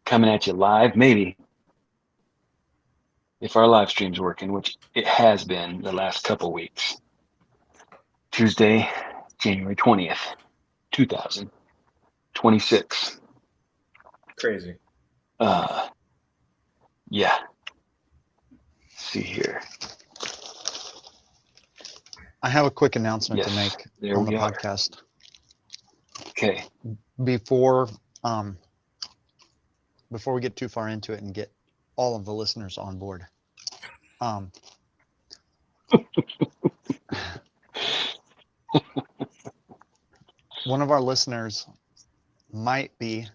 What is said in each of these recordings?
coming at you live, maybe, if our live stream's working, which it has been the last couple weeks. Tuesday, January 20th, 2026. Crazy. Yeah. Let's see here. I have a quick announcement to Yes, make there on the we are. podcast. Okay. Before we get too far into it and get all of the listeners on board. One of our listeners might be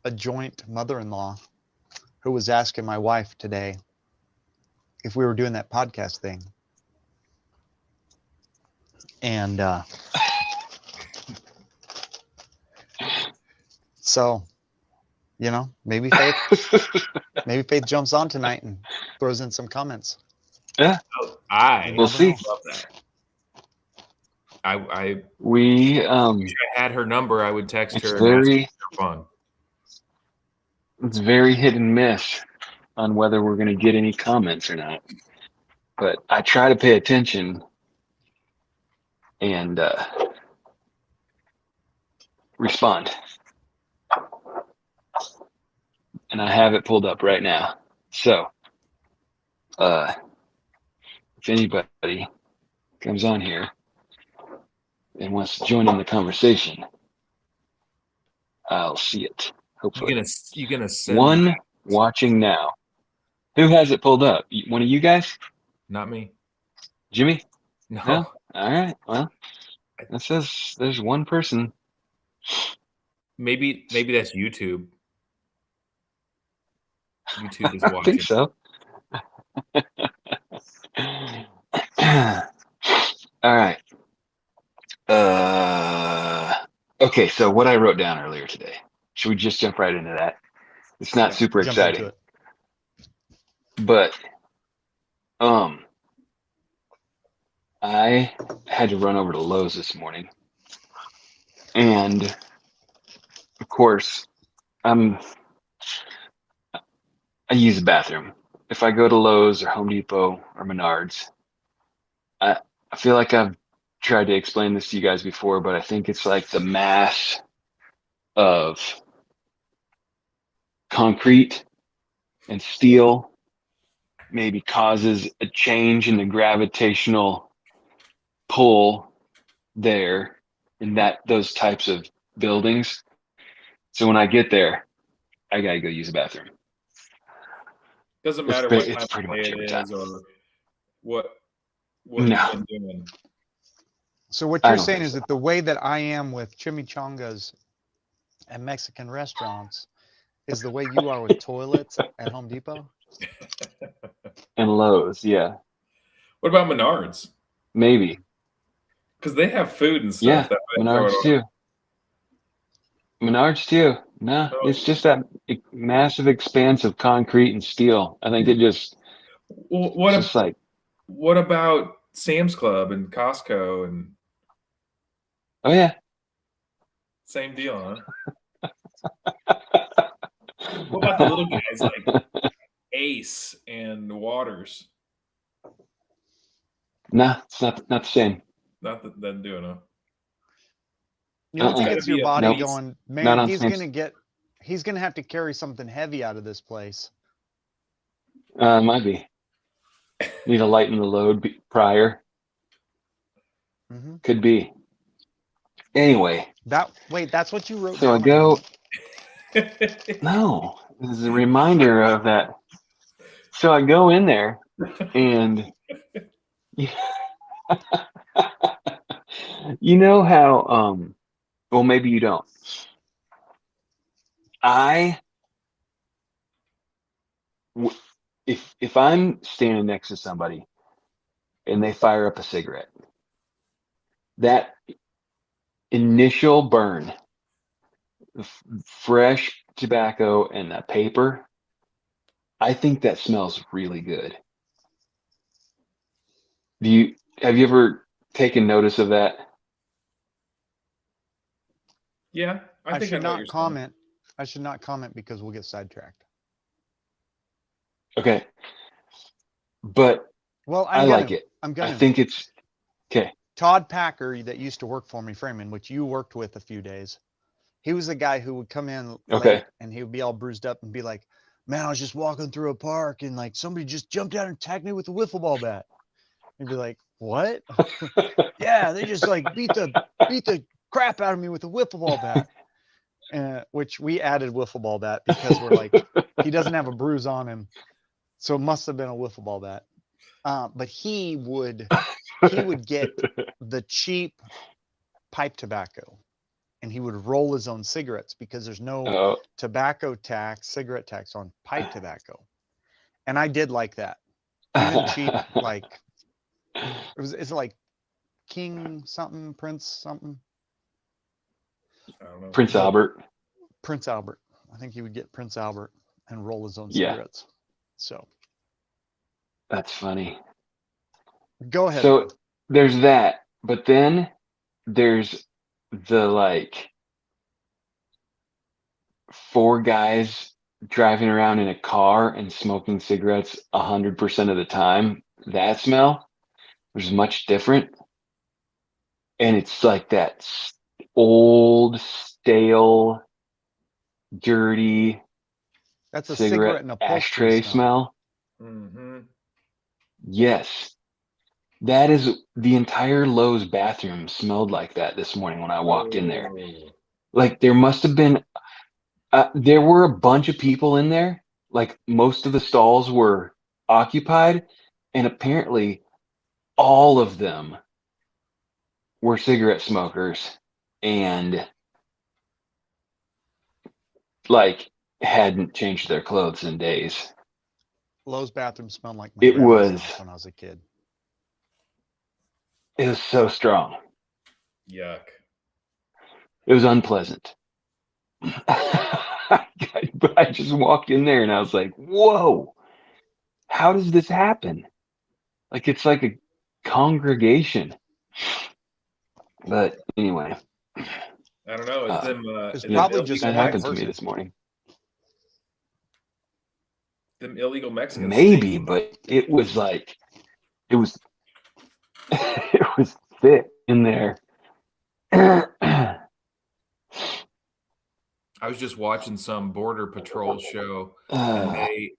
a joint mother-in-law who was asking my wife today if we were doing that podcast thing. And so, you know, maybe Faith jumps on tonight and throws in some comments. Yeah. We'll see. Love that. I We wish I had her number. I would text it's her. very and ask her fun. it's very hit and miss on whether we're going to get any comments or not. But I try to pay attention and respond. And I have it pulled up right now. So, if anybody comes on here and wants to join in the conversation, I'll see it. Hopefully, You gonna send one watching now. Who has it pulled up? One of you guys? Not me. Jimmy? No. All right. Well, it says there's one person. Maybe that's YouTube. YouTube is I watching. think so. All right. Okay, so what I wrote down earlier today. Should we just jump right into that? It's not super exciting. But I had to run over to Lowe's this morning. And of course, I use the bathroom. If I go to Lowe's or Home Depot or Menards, I feel like I've tried to explain this to you guys before, but I think it's like the mass of concrete and steel maybe causes a change in the gravitational pull there in those types of buildings. So when I get there, I gotta go use the bathroom. Doesn't matter what it's pretty much every time. or what No. you've been doing. So what you're saying is that the way that I am with chimichangas and Mexican restaurants is the way you are with toilets at Home Depot? And Lowe's, yeah. What about Menards? Maybe. Because they have food and stuff. Yeah, that Menards too. Menards too. No, Oh. it's just that massive expanse of concrete and steel. I think it just. Well, what about Sam's Club and Costco and? Oh yeah. Same deal, huh? What about the little guys like Ace and Waters? Nah, it's not the same. Not that they're doing it. You know, it gets your body going, man, he's gonna have to carry something heavy out of this place. Might be. Need to lighten the load prior. Mm-hmm. Could be. Anyway. That's what you wrote so down. I go. No, this is a reminder of that. So I go in there and you know how well, maybe you don't. If I'm standing next to somebody and they fire up a cigarette, that initial burn, fresh tobacco and that paper, I think that smells really good. Have you ever taken notice of that? Yeah, I should not comment I should not comment because we'll get sidetracked. Okay. But Well, I like it. I'm I gonna. think it's okay. Todd Packer, that used to work for me, Freeman, which you worked with a few days. He was the guy who would come in Okay. late and he would be all bruised up and be like, "Man, I was just walking through a park and like somebody just jumped out and attacked me with a wiffle ball bat." He'd be like, "What?" "Yeah, they just like beat the crap out of me with a wiffle ball bat." Which we added wiffle ball bat because we're like, he doesn't have a bruise on him, so it must have been a wiffle ball bat. But he would get the cheap pipe tobacco, and he would roll his own cigarettes because there's no Oh. tobacco tax, cigarette tax on pipe tobacco. And I did like that. Even cheap, like it's like King something, Prince something. I don't know. Prince Albert. Prince Albert. I think he would get Prince Albert and roll his own Yeah. cigarettes. So That's funny. go ahead. So there's that, but then there's the like 4 guys driving around in a car and smoking cigarettes 100% of the time. That smell was much different. And it's like that old, stale, dirty That's a cigarette cigarette and upholstery ashtray smell. Mm-hmm. Yes. That is the entire Lowe's bathroom smelled like that this morning when I walked in there. Like there must have been, there were a bunch of people in there. Like most of the stalls were occupied, and apparently all of them were cigarette smokers and like hadn't changed their clothes in days. Lowe's bathroom smelled like my It grandma's was- house when I was a kid. It was so strong. Yuck. It was unpleasant. But I just walked in there and I was like, whoa, how does this happen? Like it's like a congregation. But anyway, I don't know. It's them. It's them probably illegal just that one happened to me person. this morning. Them illegal Mexicans. Maybe, but it was like, it was, it was thick in there. I was just watching some border patrol show, and they,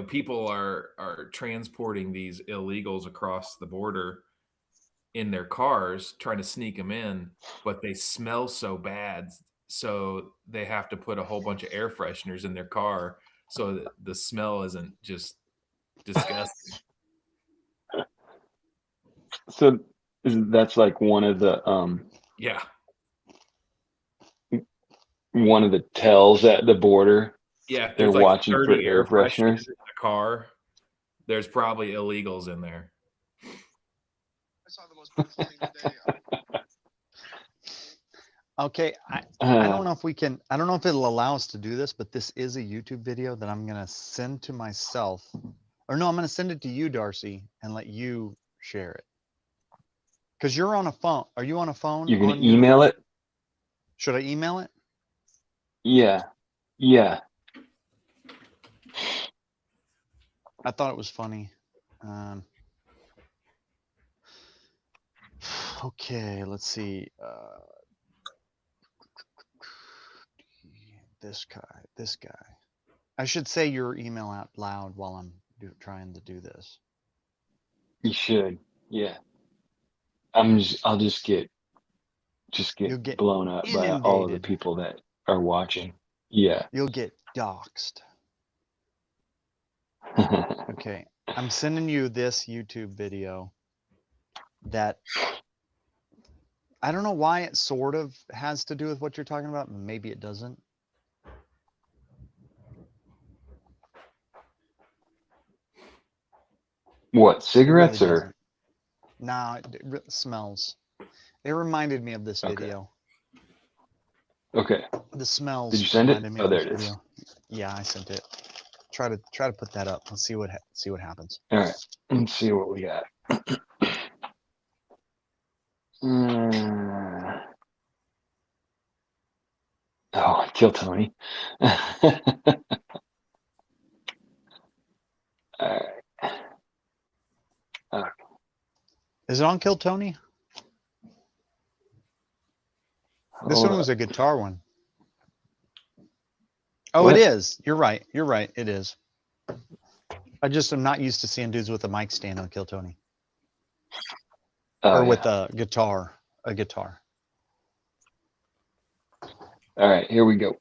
people are transporting these illegals across the border in their cars, trying to sneak them in, but they smell so bad, so they have to put a whole bunch of air fresheners in their car so that the smell isn't just disgusting. So that's like one of the Yeah. one of the tells at the border. Yeah, They're there's like watching for 30 air fresheners. in the car. There's probably illegals in there. I saw the most beautiful thing today. Okay, I don't know if we can. I don't know if it'll allow us to do this, but this is a YouTube video that I'm gonna send to myself, or no, I'm gonna send it to you, Darcy, and let you share it. Because you're on a phone. Are you on a phone? You're gonna on your- email it? Should I email it? Yeah. Yeah. I thought it was funny. Okay, let's see. This guy. I should say your email out loud while I'm trying to do this. You should. Yeah. I'll just get You'll get blown up by all of the inundated. people that are watching. Yeah. You'll get doxxed. Okay, I'm sending you this YouTube video that I don't know why it sort of has to do with what you're talking about. Maybe it doesn't. What, It cigarettes really or? doesn't. No, it smells. It reminded me of this Okay. video. Okay. The smells. Did you send it? reminded me Oh, of there this it is. video. Yeah, I sent it. Try to put that up. Let's see what happens. All right. Let's see what we got. Oh, Kill Tony. All right. Is it on Kill Tony? This Hold one was up. a guitar one. Oh, What? it is. You're right. You're right. It is. I just am not used to seeing dudes with a mic stand on Kill Tony. Oh, Or yeah. with a guitar. A guitar. All right, here we go.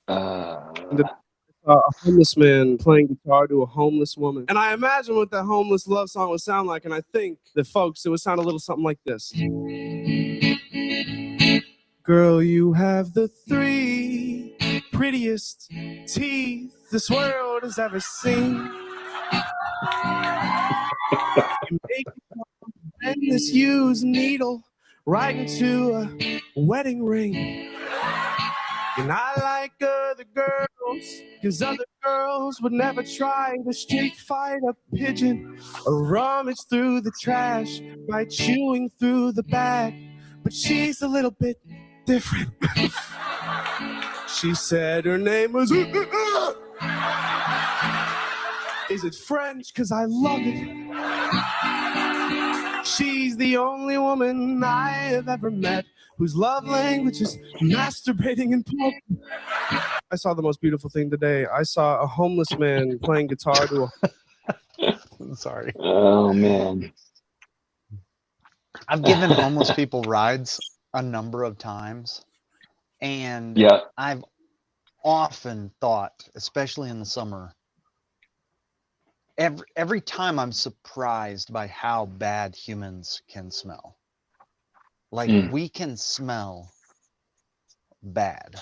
A homeless man playing guitar to a homeless woman. And I imagine what that homeless love song would sound like. And I think that, folks, it would sound a little something like this. Girl, you have the 3 prettiest teeth this world has ever seen. You make me bend this used needle right into a wedding ring. And I like other girls, cause other girls would never try to street fight a pigeon or rummage through the trash by chewing through the bag. But she's a little bit different. She said her name was Is it French? Cause I love it. She's the only woman I have ever met whose love language is masturbating and poking. I saw the most beautiful thing today. I saw a homeless man playing guitar to a... I'm sorry. Oh, man. I've given homeless people rides a number of times. And Yeah. I've often thought, especially in the summer, every time I'm surprised by how bad humans can smell. Like we can smell bad,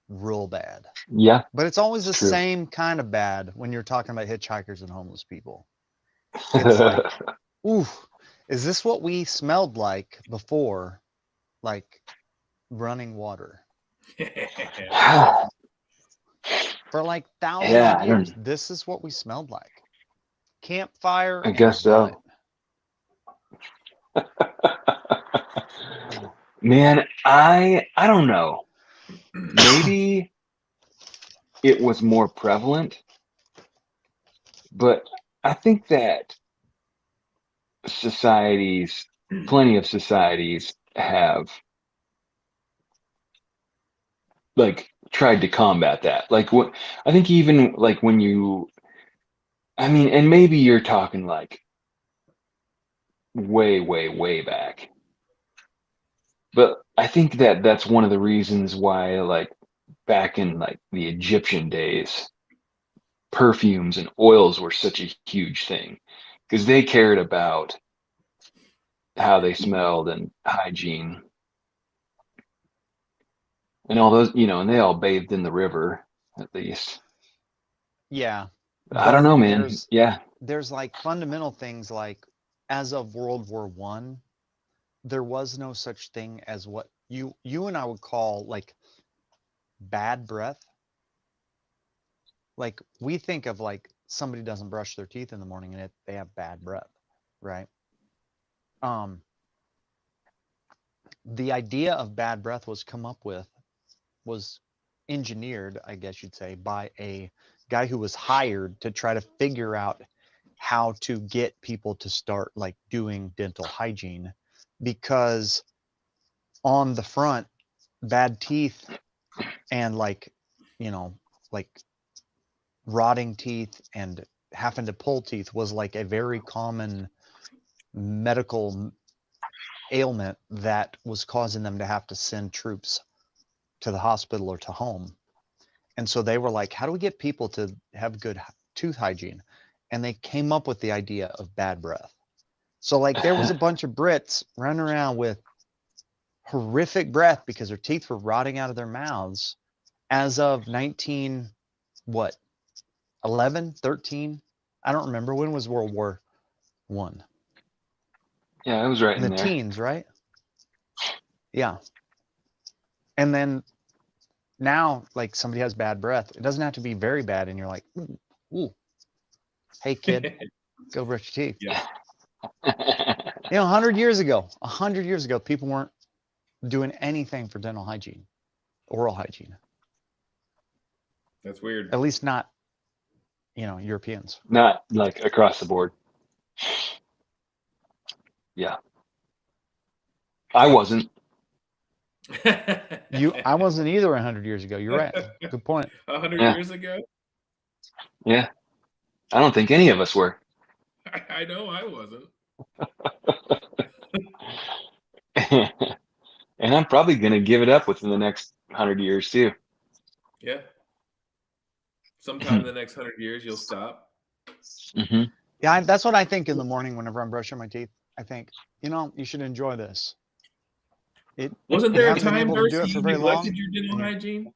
real bad. Yeah. But it's always the True. same kind of bad when you're talking about hitchhikers and homeless people. It's like, ooh, is this what we smelled like before? Like running water. For like thousands of years, this is what we smelled like. Campfire. I guess so. Man, I don't know. Maybe it was more prevalent, but I think that plenty of societies have like tried to combat that. Like what I think even like when and maybe you're talking like way, way, way back. But I think that that's one of the reasons why, like, back in like the Egyptian days, perfumes and oils were such a huge thing because they cared about how they smelled and hygiene and all those, and they all bathed in the river at least. Yeah. I don't know, man. There's like fundamental things like as of World War I, there was no such thing as what you and I would call like bad breath. Like we think of like somebody doesn't brush their teeth in the morning and they have bad breath, right? The idea of bad breath was engineered, I guess you'd say, by a guy who was hired to try to figure out how to get people to start like doing dental hygiene, because on the front, bad teeth and like rotting teeth and having to pull teeth was like a very common medical ailment that was causing them to have to send troops to the hospital or to home. And so they were like, how do we get people to have good tooth hygiene? And they came up with the idea of bad breath. So like there was a bunch of Brits running around with horrific breath because their teeth were rotting out of their mouths as of 11, 13? I don't remember. When was World War I? Yeah, it was right in in the there. teens, right? Yeah. And then now, like somebody has bad breath. It doesn't have to be very bad. And you're like, ooh, hey kid, go brush your teeth. Yeah. 100 years ago, people weren't doing anything for dental hygiene, oral hygiene. That's weird. At least not, Europeans. Not like across the board. Yeah. I wasn't. I wasn't either 100 years ago. You're right. Good point. 100 Yeah. years ago? Yeah. I don't think any of us were. I know I wasn't. And I'm probably going to give it up within the next 100 years too. Yeah. Sometime in the next 100 years, you'll stop. Mm-hmm. Yeah, that's what I think in the morning whenever I'm brushing my teeth. I think, you should enjoy this. Wasn't there a haven't been time, able to Darcy, do it for you very neglected long, your dental and hygiene?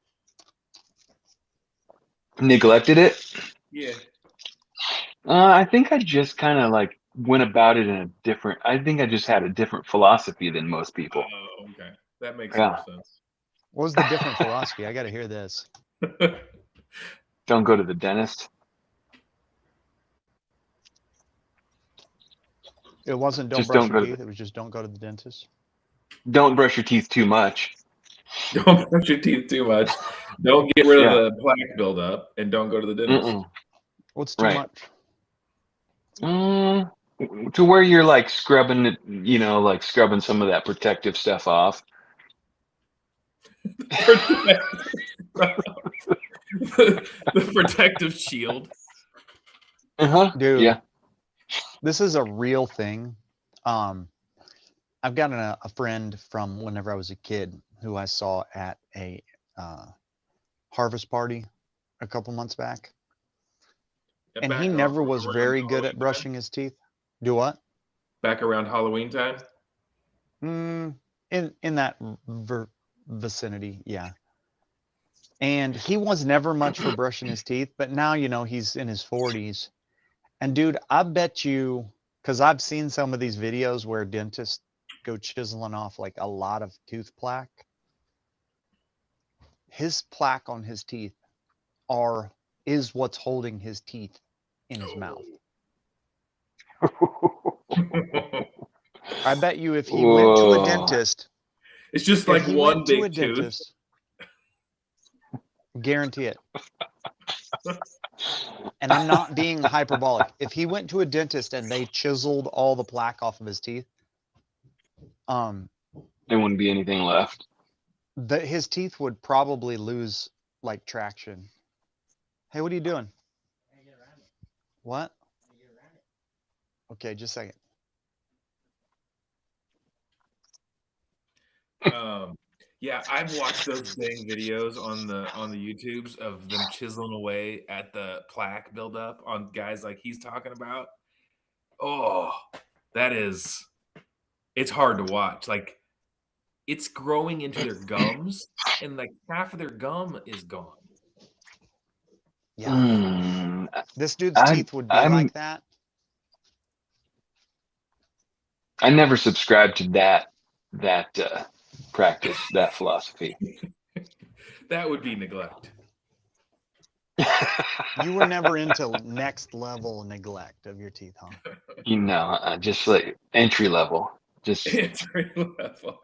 Neglected it? Yeah. I think I just kind of like went about it in a different, I think I just had a different philosophy than most people. Oh, okay. That makes Yeah. more sense. what was the different philosophy? I got to hear this. Don't go to the dentist. It wasn't don't Just brush don't your go to teeth. It was just don't go to the dentist. Don't brush your teeth too much. Don't brush your teeth too much. Don't get rid of the plaque buildup, and don't go to the dentist. Mm-mm. What's too Right. much? To where you're like scrubbing it, like scrubbing some of that protective stuff off. The protective shield. Uh-huh. Dude, Yeah. this is a real thing. I've got a friend from whenever I was a kid who I saw at a harvest party a couple months back. And he never was very good at brushing his teeth. Do what? Back around Halloween time? In that vicinity, yeah. And he was never much for brushing his teeth, but now, he's in his 40s. And dude, I bet you, because I've seen some of these videos where dentists go chiseling off like a lot of tooth plaque. His plaque on his teeth is what's holding his teeth in his mouth. I bet you if he went to a dentist, it's just like one big tooth. Dentist, guarantee it. And I'm not being hyperbolic. If he went to a dentist and they chiseled all the plaque off of his teeth, there wouldn't be anything left. His teeth would probably lose like traction. Hey, what are you doing? What? Okay, just a second. Yeah, I've watched those dang videos on the YouTubes of them chiseling away at the plaque buildup on guys like he's talking about. Oh, it's hard to watch. Like, it's growing into their gums, and like half of their gum is gone. Yeah. This dude's teeth would be like that. I never subscribed to that practice, that philosophy. That would be neglect. You were never into next level neglect of your teeth, huh? Just like entry level. Just entry level.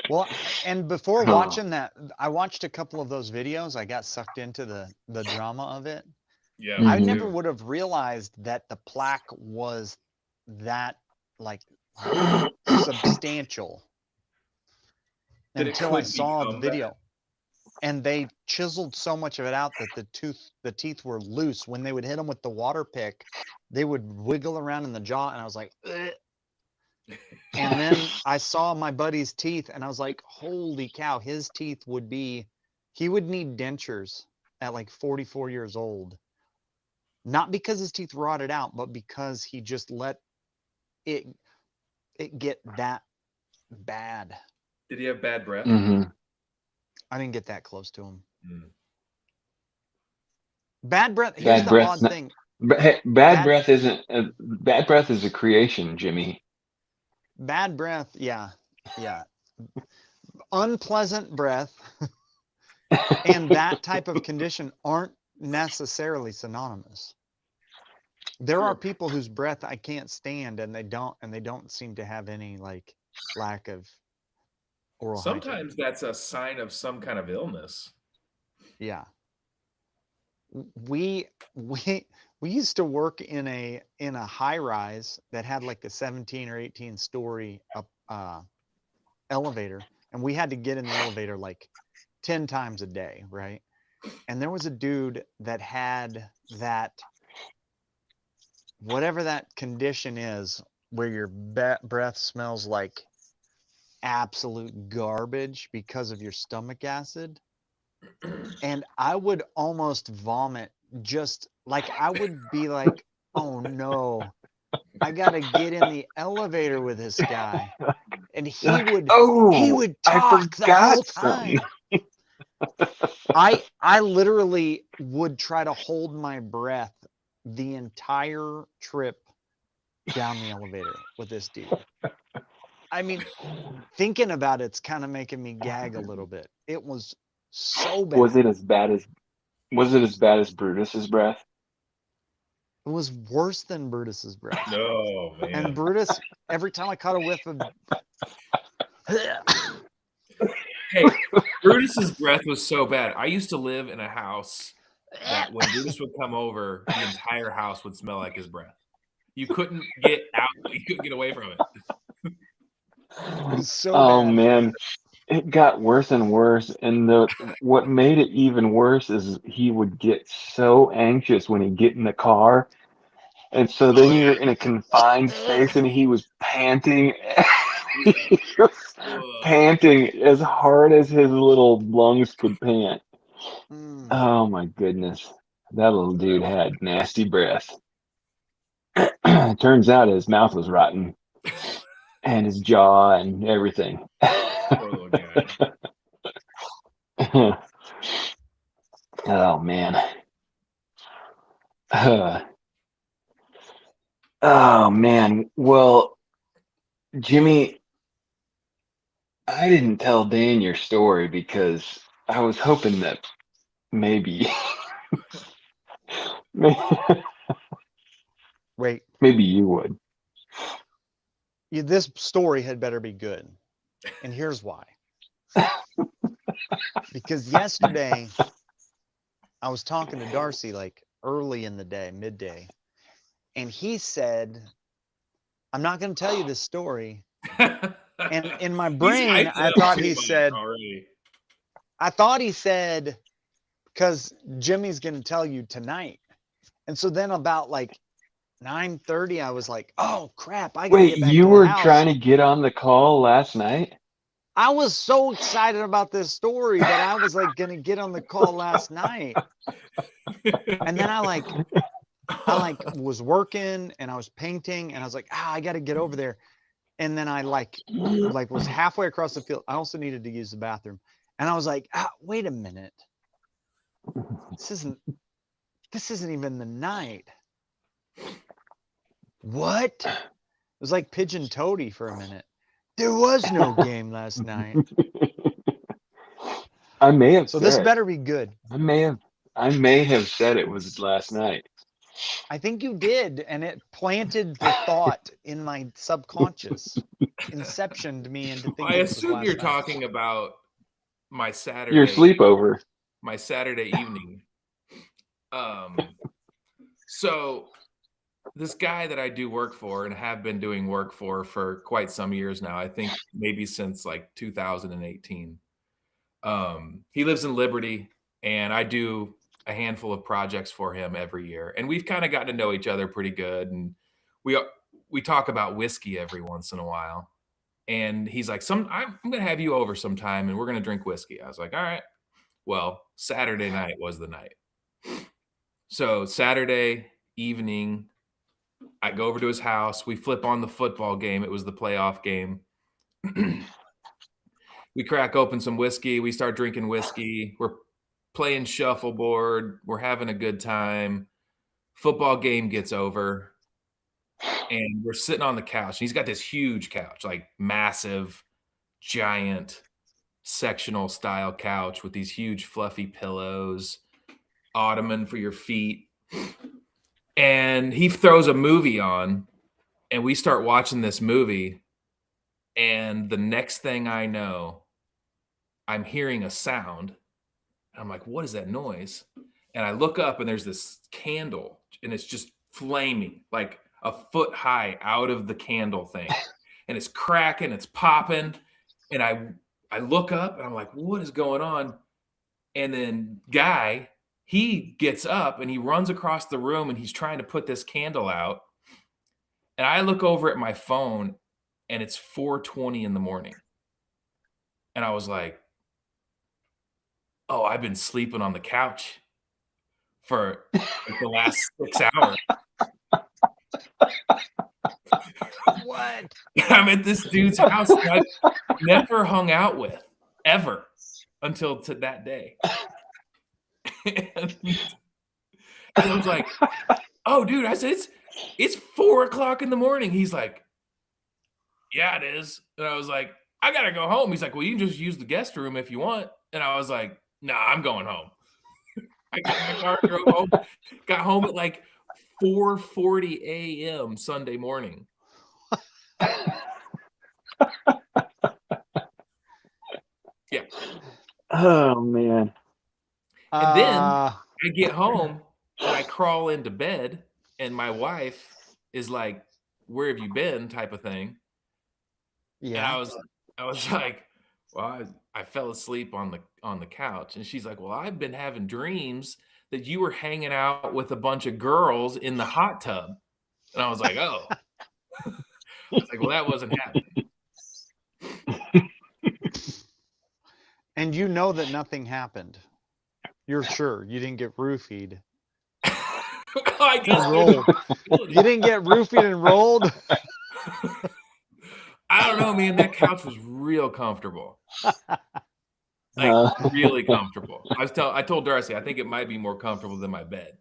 Well, and before watching that, I watched a couple of those videos. I got sucked into the drama of it. Yeah, I never would have realized that the plaque was that like substantial until I saw the video. And they chiseled so much of it out that the teeth were loose. When they would hit them with the water pick, they would wiggle around in the jaw, and I was like, ugh. And then I saw my buddy's teeth, and I was like, holy cow, his teeth he would need dentures at like 44 years old. Not because his teeth rotted out, but because he just let it get that bad. Did he have bad breath? Mm-hmm. I didn't get that close to him. Mm. Bad breath. Here's the odd thing. Bad breath isn't. Bad breath is a creation, Jimmy. Bad breath, yeah. Unpleasant breath and that type of condition aren't necessarily synonymous. There are True. people whose breath I can't stand, and they don't seem to have any like lack of oral hygiene. Sometimes that's a sign of some kind of illness. Yeah. We used to work in a high rise that had like a 17 or 18 story up elevator, and we had to get in the elevator like 10 times a day, right? And there was a dude that had that, whatever that condition is, where your breath smells like absolute garbage because of your stomach acid. And I would almost vomit, just like I would be like, oh no, I gotta get in the elevator with this guy. And he would I talk the whole forgot something. time. I literally would try to hold my breath the entire trip down the elevator with this dude. I mean, thinking about it's kind of making me gag a little bit. It was so bad. Was it as bad as Brutus's breath? It was worse than Brutus's breath. No, man. And Brutus, every time I caught a whiff of Hey, Brutus's breath was so bad. I used to live in a house that when Brutus would come over, the entire house would smell like his breath. You couldn't get out. You couldn't get away from it. it was so Oh bad. man, it got worse and worse. And what made it even worse is he would get so anxious when he'd get in the car. And so then you're in a confined space and he was panting. He was panting as hard as his little lungs could pant. Mm. Oh my goodness. That little dude had nasty breath. Turns out his mouth was rotten. And his jaw and everything. Poor little guy. Oh man. Oh man. Well, Jimmy, I didn't tell Dan your story because I was hoping that maybe Wait, maybe you would. this story had better be good. And here's why. Because yesterday I was talking to Darcy like early in the day, midday, and he said, I'm not going to tell you this story. And in my brain, I thought he said, already. I thought he said, because Jimmy's going to tell you tonight. And so then about like 9:30, I was like, oh crap, I got to Wait, get back you to the were house. trying to get on the call last night? I was so excited about this story that I was like going to get on the call last night. And then I was working and I was painting and I was like, I got to get over there. And then I like was halfway across the field. I also needed to use the bathroom. And I was like, wait a minute. This isn't even the night. What? It was like Pigeon Toady for a minute. There was no game last night. I may have So said this better be good. I may have said it was last night. I think you did, and it planted the thought in my subconscious, inceptioned me into thinking. I it was assume last you're night. talking about my Saturday. Your sleepover. My Saturday evening. So this guy that I do work for and have been doing work for quite some years now, I think maybe since like 2018. He lives in Liberty, and I do a handful of projects for him every year. And we've kind of gotten to know each other pretty good. And we talk about whiskey every once in a while. And he's like, I'm going to have you over sometime and we're going to drink whiskey. I was like, all right. Well, Saturday night was the night. So Saturday evening, I go over to his house. We flip on the football game. It was the playoff game. We crack open some whiskey. We start drinking whiskey. We're playing shuffleboard. We're having a good time. Football game gets over. And we're sitting on the couch. He's got this huge couch, like massive, giant, sectional style couch with these huge fluffy pillows, ottoman for your feet. And he throws a movie on, and we start watching this movie. And the next thing I know, I'm hearing a sound. And I'm like, what is that noise? And I look up, and there's this candle, and it's just flaming like a foot high out of the candle thing. And it's cracking, it's popping. And I look up, and I'm like, what is going on? And then Guy, he gets up, and he runs across the room, and he's trying to put this candle out. And I look over at my phone, and it's 4:20 in the morning. And I was like, oh, I've been sleeping on the couch for like the last 6 hours. What? I'm at this dude's house that I've never hung out with ever until to that day. And I was like, oh, dude, I said, it's 4:00 in the morning. He's like, yeah, it is. And I was like, I gotta go home. He's like, well, you can just use the guest room if you want. And I was like, nah, I'm going home. I got in my car, drove home, got home at like 4:40 a.m. Sunday morning. Yeah. Oh man. And then I get home and I crawl into bed, and my wife is like, where have you been? Type of thing. And yeah. I was like, well, I fell asleep on the couch. And she's like, well, I've been having dreams that you were hanging out with a bunch of girls in the hot tub. And I was like, oh. I was like, well, that wasn't happening. And you know that nothing happened. You're sure you didn't get roofied. I guess And rolled. You didn't get roofied and rolled? I don't know, man. That couch was real comfortable. Like really comfortable. I told Darcy, I think it might be more comfortable than my bed.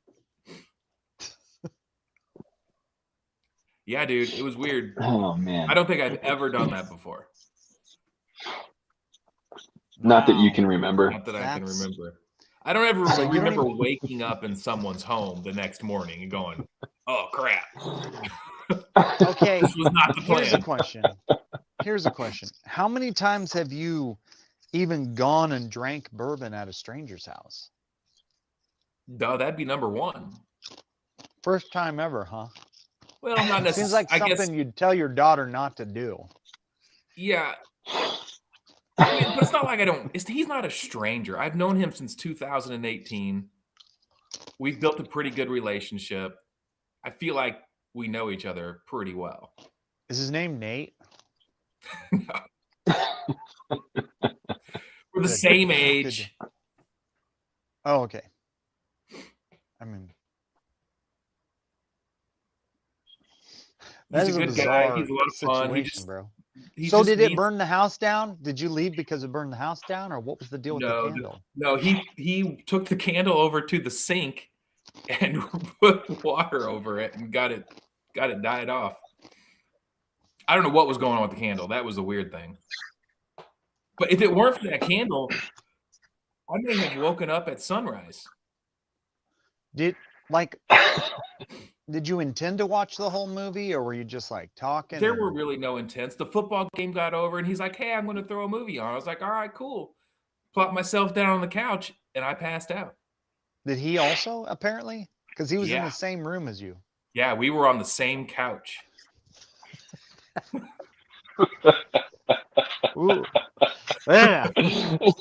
Yeah, dude, it was weird. Oh man. I don't think I've ever done that before. Not that you Wow. can remember. Not that I can That's- remember. I don't ever So you don't remember even- waking up in someone's home the next morning and going, "Oh crap, Okay, this was not the here's a plan." question. Here's a question. How many times have you even gone and drank bourbon at a stranger's house? No, that'd be number one. First time ever, huh? Well, not necessarily. Seems like I guess, something you'd tell your daughter not to do. yeah. I mean, but it's not like I don't. He's not a stranger. I've known him since 2018. We've built a pretty good relationship. I feel like we know each other pretty well. Is his name Nate? We're the Good. same age. Good. Oh, okay. I mean, that He's is a a good guy. bizarre He's a lot of fun. He situation, just, bro. he So just did it needs- burn the house down? Did you leave because it burned the house down, or what was the deal with No, the candle? No, he took the candle over to the sink and put water over it and got it died off. I don't know what was going on with the candle. That was the weird thing. But if it weren't for that candle, I may have woken up at sunrise. Did you intend to watch the whole movie, or were you just like talking? There and- were really no intents. The football game got over, and he's like, "Hey, I'm going to throw a movie on." I was like, "All right, cool." Plopped myself down on the couch, and I passed out. Did he also apparently? Because he was in Yeah. the same room as you. Yeah, we were on the same couch. Ooh. Yeah. You're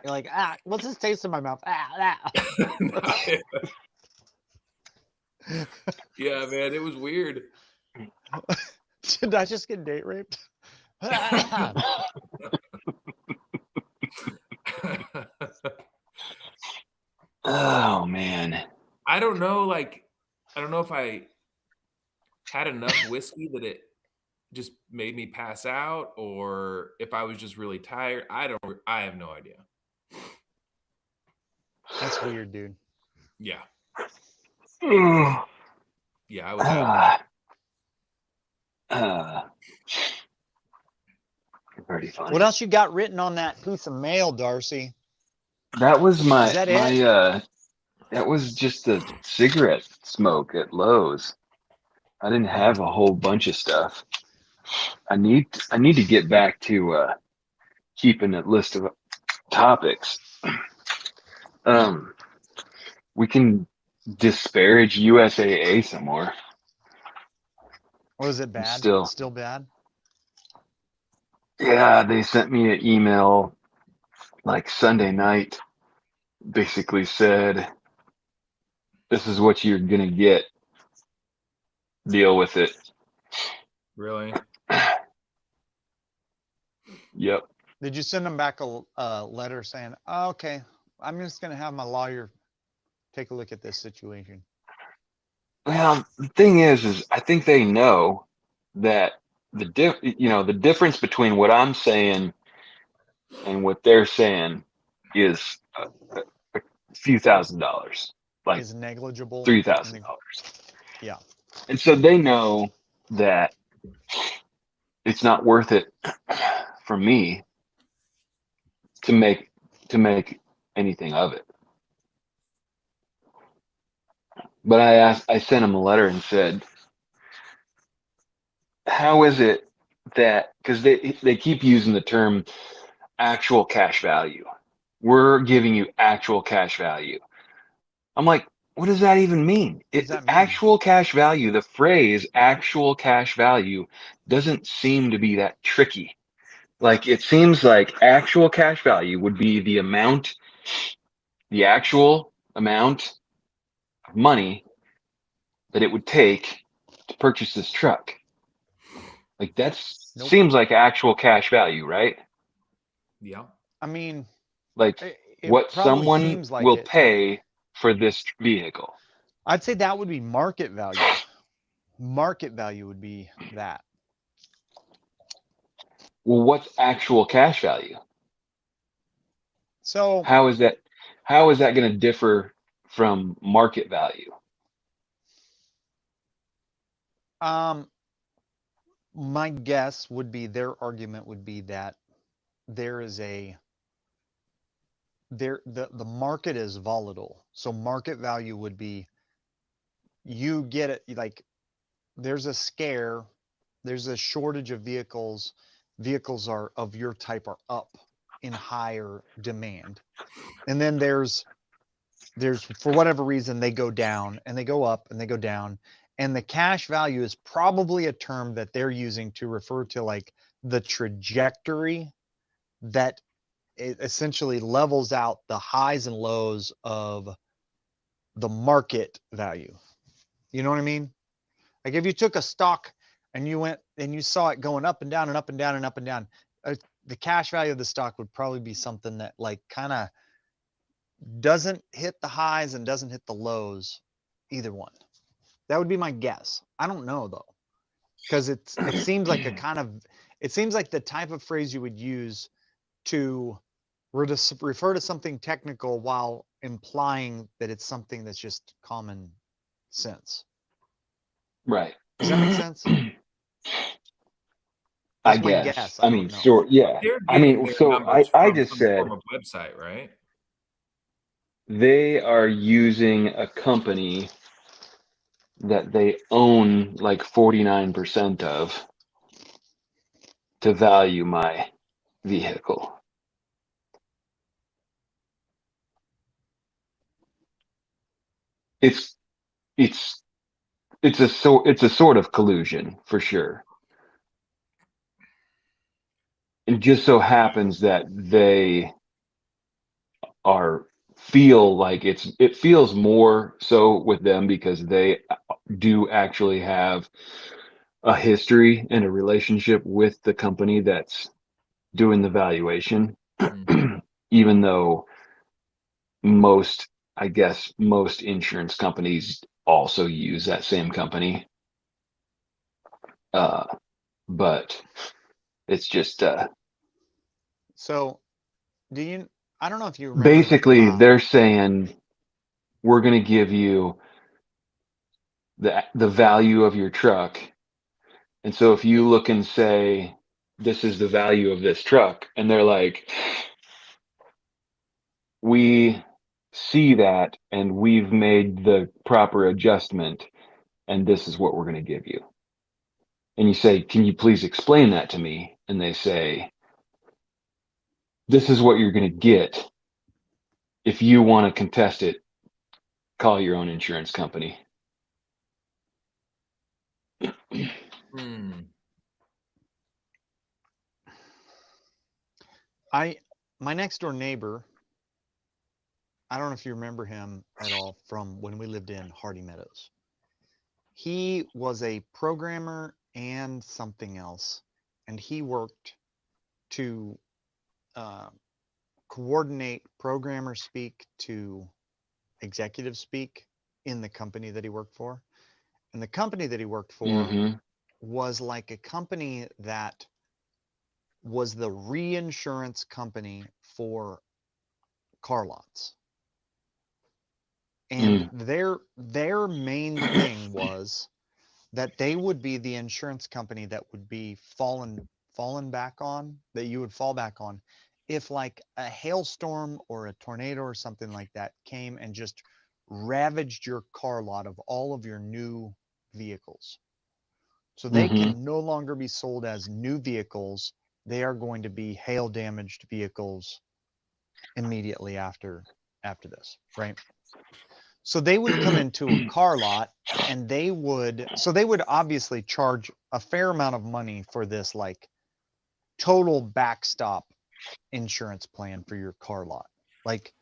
like, what's this taste in my mouth? Yeah, man, it was weird. Did I just get date raped? Oh man. I don't know, I don't know if I had enough whiskey that it just made me pass out, or if I was just really tired. I have no idea. That's weird, dude. Yeah. Yeah, I was out. Pretty funny. What else you got written on that piece of mail, Darcy? That was my Is that my That was just a cigarette smoke at Lowe's. I didn't have a whole bunch of stuff. I need to get back to keeping a list of topics. We can disparage USAA some more. Was it bad? Still. Still bad? Yeah, they sent me an email like Sunday night. Basically said, "This is what you're gonna get. Deal with it." Really? Yep. Did you send them back a letter saying, oh, okay, I'm just going to have my lawyer take a look at this situation? Well, the thing is I think they know that the difference between what I'm saying and what they're saying is a few $1,000s, like Is negligible. $3,000. Yeah. And so they know that it's not worth it for me to make anything of it. But I sent them a letter and said, how is it that, because they keep using the term actual cash value. We're giving you actual cash value. I'm like, what does that even mean? What does that mean? Actual cash value, the phrase actual cash value doesn't seem to be that tricky. Like, it seems like actual cash value would be the actual amount of money that it would take to purchase this truck. Like, Nope. seems like actual cash value, right? Yeah. I mean, Like it what probably someone seems like will it. pay for this vehicle. I'd say that would be market value. Market value would be that. Well, what's actual cash value? So How is that going to differ from market value? my guess would be their argument would be that there is the market is volatile. So market value would be you get it like there's a scare, there's a shortage of vehicles. Vehicles are of your type are up in higher demand. And then there's for whatever reason they go down and they go up and they go down. And the cash value is probably a term that they're using to refer to like the trajectory that it essentially levels out the highs and lows of the market value. You know what I mean? Like if you took a stock and you went and you saw it going up and down and up and down and up and down, the cash value of the stock would probably be something that like kind of doesn't hit the highs and doesn't hit the lows, either one. That would be my guess. I don't know though, because it seems like it seems like the type of phrase you would use to refer to something technical while implying that it's something that's just common sense. Right. Does that make sense? I That's my guess. guess. I I mean, don't know. sure. Yeah. They're I getting mean, their so numbers I from just some said form of website, right? they are using a company that they own like 49% of to value my vehicle. It's a sort of collusion for sure. It just so happens that they feel like it feels more so with them because they do actually have a history and a relationship with the company that's doing the valuation. Even though most insurance companies also use that same company. But it's just So, I don't know if you remember. basically they're saying we're going to give you the value of your truck. And so if you look and say, this is the value of this truck, and they're like, we see that and we've made the proper adjustment and this is what we're going to give you. And you say, can you please explain that to me? And they say, this is what you're going to get. If you want to contest it, call your own insurance company. Hmm. My next door neighbor, I don't know if you remember him at all from when we lived in Hardy Meadows. He was a programmer and something else, and he worked to coordinate programmer speak to executive speak in the company that he worked for. And the company that he worked for Mhm. was like a company that was the reinsurance company for car lots. And their main thing was that they would be the insurance company that would be fallen back on, that you would fall back on if like a hailstorm or a tornado or something like that came and just ravaged your car lot of all of your new vehicles. So they Mhm. can no longer be sold as new vehicles. They are going to be hail damaged vehicles immediately after this, right? So they would come into a car lot and they would obviously charge a fair amount of money for this like total backstop insurance plan for your car lot. Like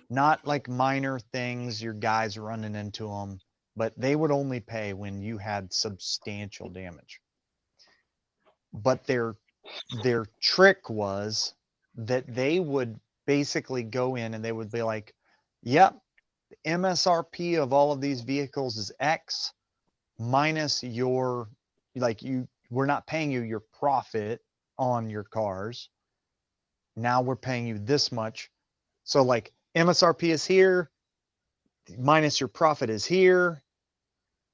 not like minor things your guys running into them, but they would only pay when you had substantial damage. But their trick was that they would basically go in and they would be like, yep, MSRP of all of these vehicles is X minus your, like, we're not paying you your profit on your cars. Now we're paying you this much. So like MSRP is here, minus your profit is here.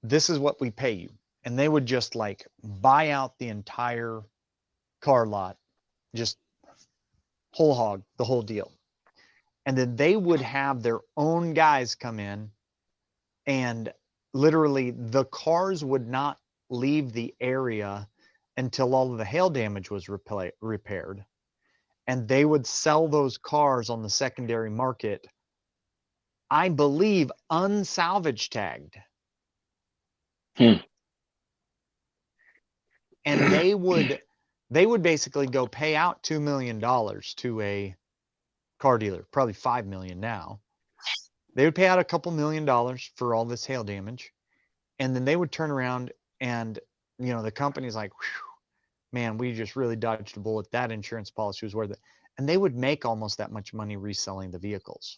This is what we pay you. And they would just like buy out the entire car lot, just whole hog, the whole deal. And then they would have their own guys come in and literally the cars would not leave the area until all of the hail damage was repaired. And they would sell those cars on the secondary market, I believe, unsalvage tagged. Hmm. And they would basically go pay out $2 million to a car dealer, probably 5 million now. They would pay out a couple $1 million for all this hail damage. And then they would turn around and, you know, the company's like, man, we just really dodged a bullet. That insurance policy was worth it. And they would make almost that much money reselling the vehicles.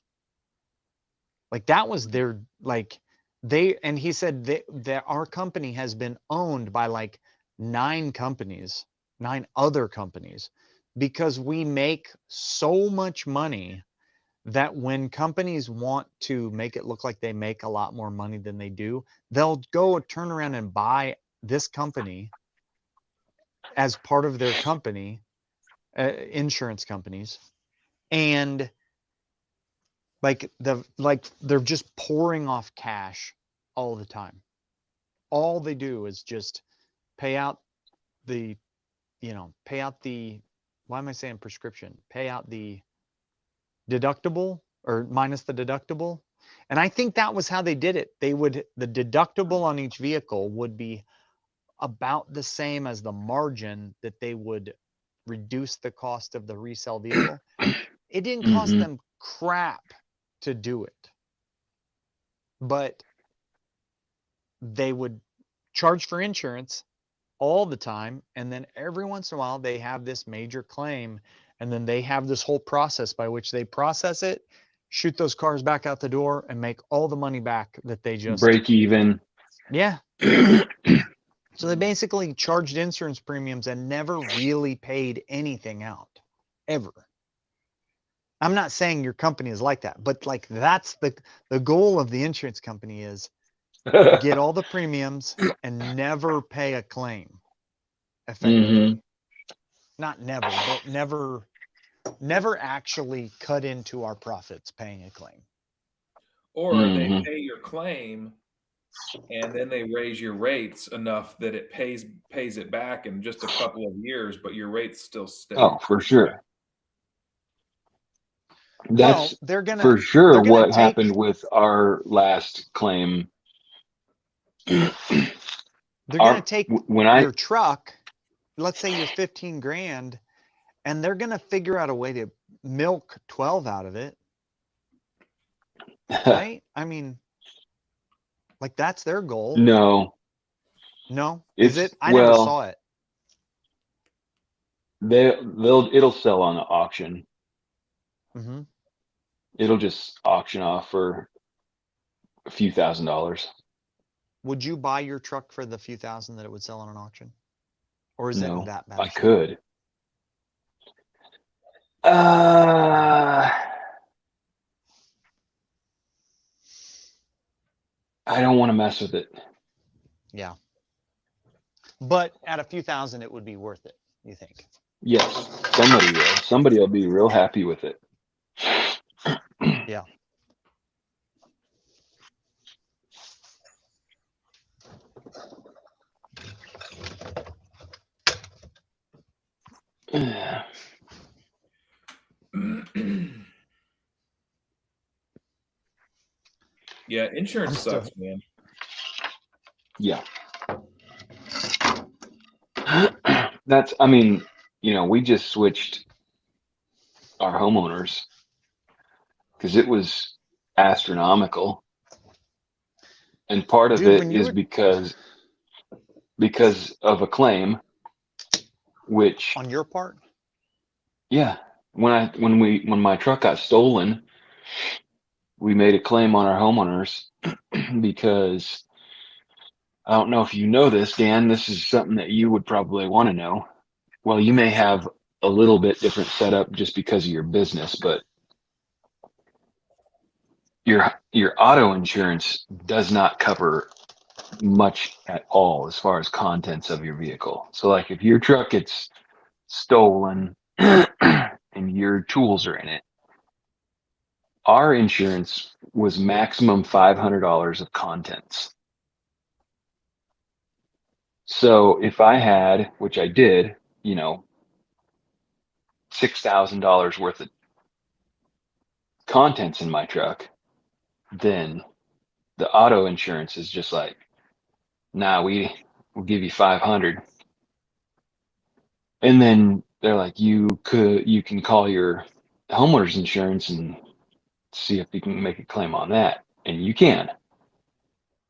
Like that was their, like and he said that our company has been owned by like 9 other companies, because we make so much money that when companies want to make it look like they make a lot more money than they do, they'll go turn around and buy this company as part of their company, insurance companies, and like they're just pouring off cash all the time. All they do is just pay out the, why am I saying prescription? Pay out the deductible or minus the deductible. And I think that was how they did it. The deductible on each vehicle would be about the same as the margin that they would reduce the cost of the resale vehicle. It didn't cost Mhm. them crap to do it, but they would charge for insurance all the time. And then every once in a while they have this major claim, and then they have this whole process by which they process it, shoot those cars back out the door, and make all the money back that they just Break even. Yeah. So they basically charged insurance premiums and never really paid anything out, ever. I'm not saying your company is like that, but like that's the goal of the insurance company is get all the premiums and never pay a claim, effectively. Mhm. Not never, but never actually cut into our profits paying a claim. or they Mhm. pay your claim and then they raise your rates enough that it pays it back in just a couple of years, but your rates still stay. Oh, for sure. Well, That's they're for gonna sure what take happened with our last claim. they're gonna Our take when I your truck, let's say you're 15 grand, and they're gonna figure out a way to milk 12 out of it, right? I mean, like that's their goal. no, No, is it's it? I never well, saw it. it'll sell on the auction. Hmm. It'll just auction off for a few $1,000s. Would you buy your truck for the few thousand that it would sell on an auction, or is it in No, that bad I a shape? could. I don't want to mess with it. Yeah, but at a few thousand, it would be worth it. You think? Yes, somebody will. Somebody will be real happy with it. Yeah. Yeah, insurance I'm still- sucks, man. Yeah. That's, I mean, we just switched our homeowners because it was astronomical. And part of Dude, it when you is were because of a claim, which, on your part, yeah, when my truck got stolen, we made a claim on our homeowners because I don't know if you know this, Dan, this is something that you would probably want to know. Well, you may have a little bit different setup just because of your business, but your auto insurance does not cover much at all as far as contents of your vehicle. So like if your truck gets stolen and your tools are in it, our insurance was maximum $500 of contents. So if I had, which I did, $6,000 worth of contents in my truck, then the auto insurance is just like, nah, we'll give you 500. And then they're like, you can call your homeowner's insurance and see if you can make a claim on that. And you can,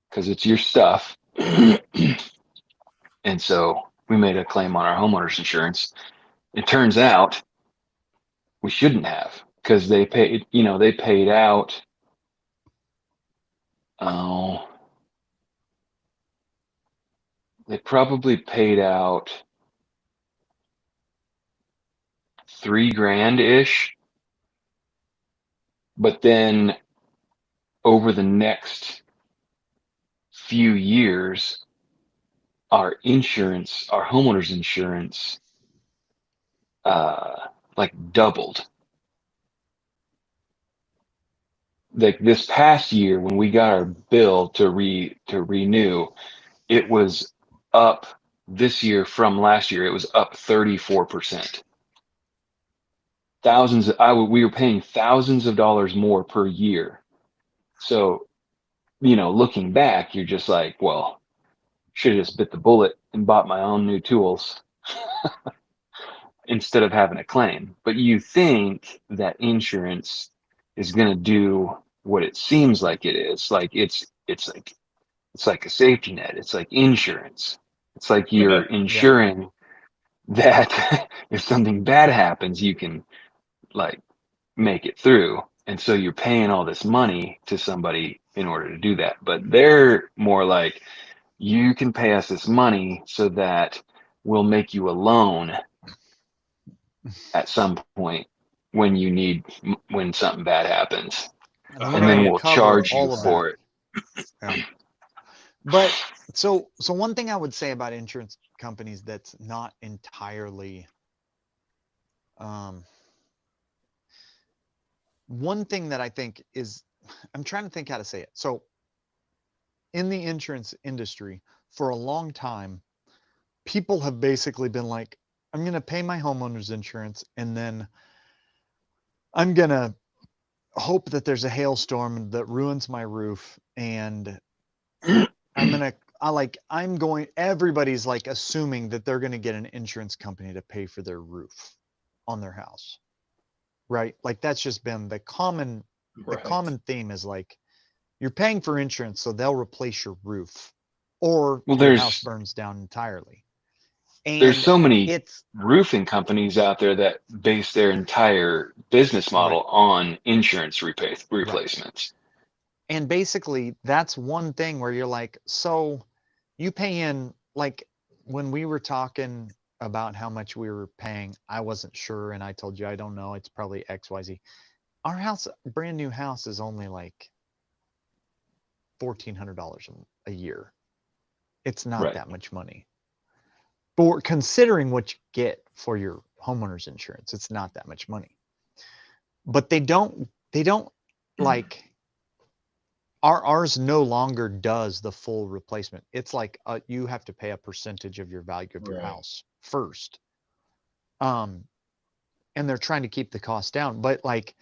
because it's your stuff. And so we made a claim on our homeowner's insurance. It turns out we shouldn't have, because they paid out, oh, they probably paid out $3,000 ish. But then over the next few years, our homeowner's insurance, like doubled. Like this past year, when we got our bill to renew, it was up this year from last year. It was up 34%. We were paying thousands of dollars more per year. So, looking back, you're just like, well, should have just bit the bullet and bought my own new tools instead of having a claim. But you think that insurance is going to do what it seems like it is. Like it's like a safety net. It's like insurance. It's like you're ensuring that if something bad happens, you can like make it through. And so you're paying all this money to somebody in order to do that. But they're more like, you can pay us this money so that we'll make you a loan at some point when something bad happens. And then we'll charge you for it. Yeah. But so one thing I would say about insurance companies that's not entirely, one thing that I think is I'm trying to think how to say it. So in the insurance industry for a long time, people have basically been like, I'm going to pay my homeowner's insurance and then I'm going to hope that there's a hailstorm that ruins my roof and everybody's like assuming that they're going to get an insurance company to pay for their roof on their house. Right? Like that's just been the common theme is like you're paying for insurance so they'll replace your roof or Well, your house there's burns down entirely. there's And so many it's roofing companies out there that base their entire business model on insurance replacements. and basically that's one thing where you're like, so you pay in, like when we were talking about how much we were paying, I wasn't sure and I told you I don't know, it's probably XYZ. Our house, brand new house, is only like $1,400 a year. It's not Right. that much money. For considering what you get for your homeowner's insurance, it's not that much money. But they don't like ours no longer does the full replacement. It's like you have to pay a percentage of your value of your Right. house first. And they're trying to keep the cost down, but like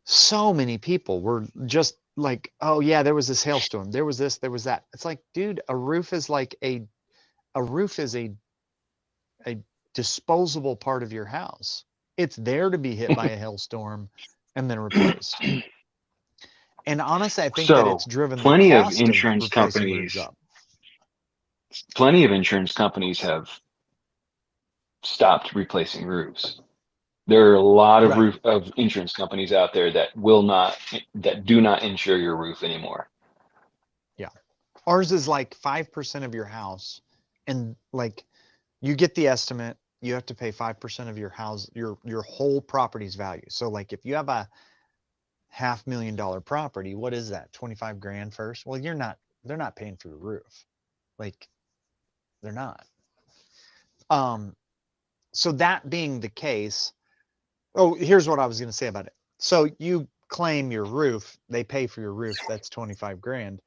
so many people were just like, oh yeah, there was this hailstorm, there was this, there was that. It's like, dude, a roof is a disposable part of your house. It's there to be hit by a hailstorm and then replaced. And honestly, I think that So it's driven the plenty of cost of insurance replacing roofs companies, up. plenty of insurance companies have stopped replacing roofs. There are a lot of Right. insurance companies out there that do not insure your roof anymore. Yeah. Ours is like 5% of your house. And like you get the estimate, you have to pay 5% of your house, your whole property's value. So like if you have a $500,000 property, what is that? 25 grand first? Well, they're not paying for the roof. Like they're not. So that being the case, oh, here's what I was going to say about it. So you claim your roof, they pay for your roof, that's 25 grand.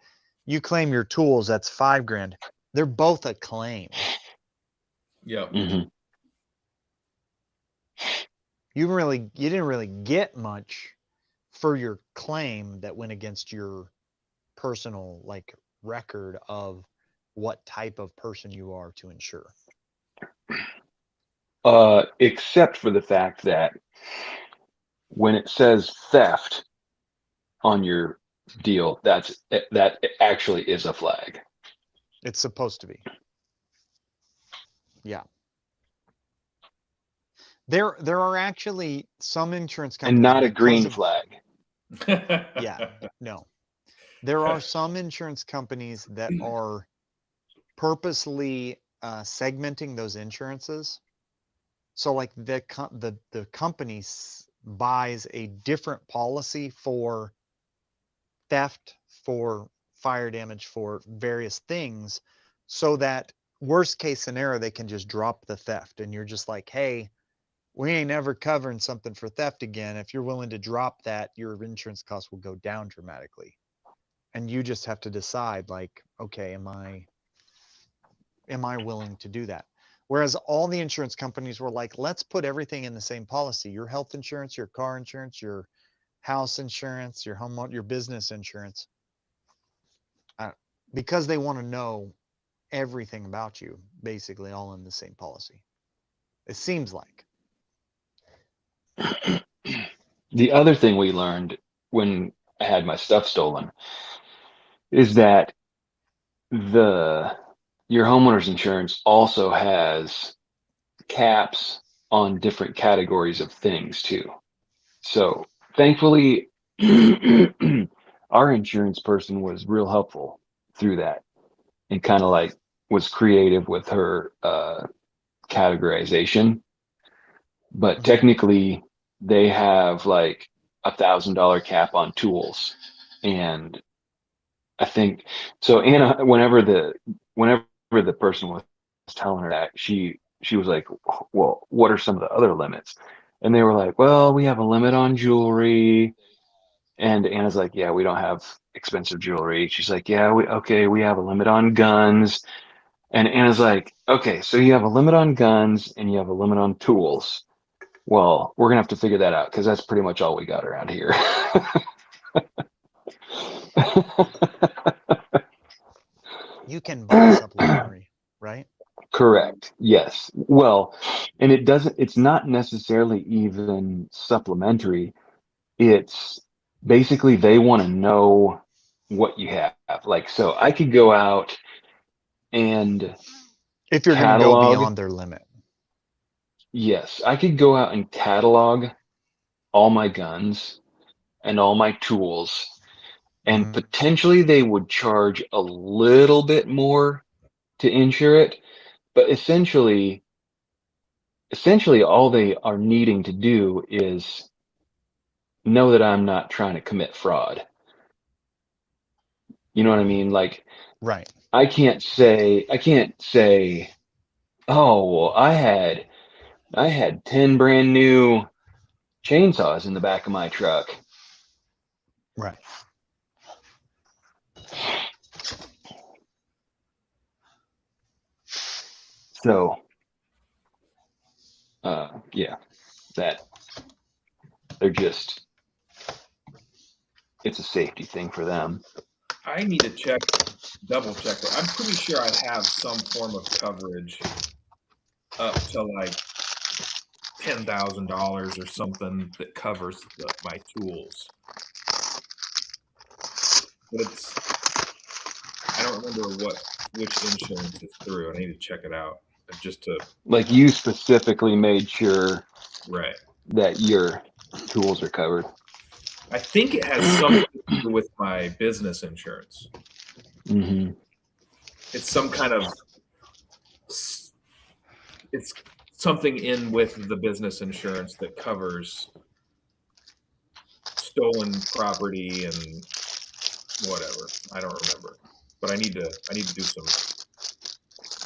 You claim your tools, that's 5 grand. They're both a claim. Yep. Mm-hmm. You didn't really get much for your claim that went against your personal like record of what type of person you are to insure. Except for the fact that when it says theft on your deal, that actually is a flag. It's supposed to be. Yeah. There are actually some insurance companies And not a because green of- flag. Yeah, no. There are some insurance companies that are purposely segmenting those insurances. So like the company buys a different policy for theft, for fire damage, for various things, so that worst case scenario they can just drop the theft, and you're just like, hey, we ain't ever covering something for theft again. If you're willing to drop that, your insurance costs will go down dramatically. And you just have to decide like, okay, am I willing to do that? Whereas all the insurance companies were like, let's put everything in the same policy. Your health insurance, your car insurance, your house insurance, your home, your business insurance. Because they want to know everything about you, basically all in the same policy. It seems like. The other thing we learned when I had my stuff stolen is that your homeowner's insurance also has caps on different categories of things too. So thankfully, our insurance person was real helpful through that and kind of like was creative with her categorization. But technically, they have like $1,000 cap on tools, and I think so. Anna, whenever the person was telling her that, she was like, "Well, what are some of the other limits?" And they were like, "Well, we have a limit on jewelry, And Anna's like, yeah, we don't have expensive jewelry. She's like, yeah, we have a limit on guns. And Anna's like, okay, so you have a limit on guns and you have a limit on tools. Well, we're gonna have to figure that out because that's pretty much all we got around here. You can buy supplementary, right? Correct. Yes. Well, and it's not necessarily even supplementary. It's basically they want to know what you have. Like, so I could go out and If you're going to go catalog. beyond their limit. Yes, I could go out and catalog all my guns and all my tools, and Mhm. potentially they would charge a little bit more to insure it, but essentially all they are needing to do is know that I'm not trying to commit fraud. You know what I mean? Like, Right. I can't say, oh, well, I had 10 brand new chainsaws in the back of my truck. Right. So, yeah, that they're just, it's a safety thing for them. I need to double check that. I'm pretty sure I have some form of coverage up to like $10,000 or something that covers my tools. But I don't remember which insurance it's through. I need to check it out just to. Like, you specifically made sure Right. that your tools are covered. I think it has something to do with my business insurance. Mm-hmm. It's some kind of. It's something in with the business insurance that covers stolen property and whatever. I don't remember, but I need to do some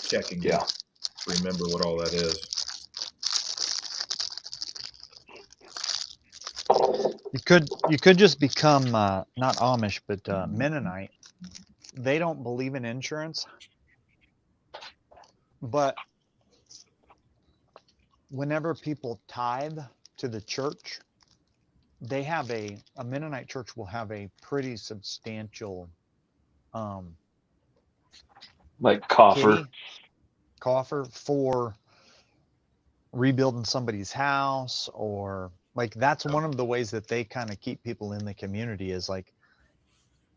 checking. Yeah. To remember what all that is. You could just become not Amish, but Mennonite. They don't believe in insurance, but whenever people tithe to the church, they have a Mennonite church will have a pretty substantial Like coffer. coffer for rebuilding somebody's house, or like that's one of the ways that they kind of keep people in the community is like,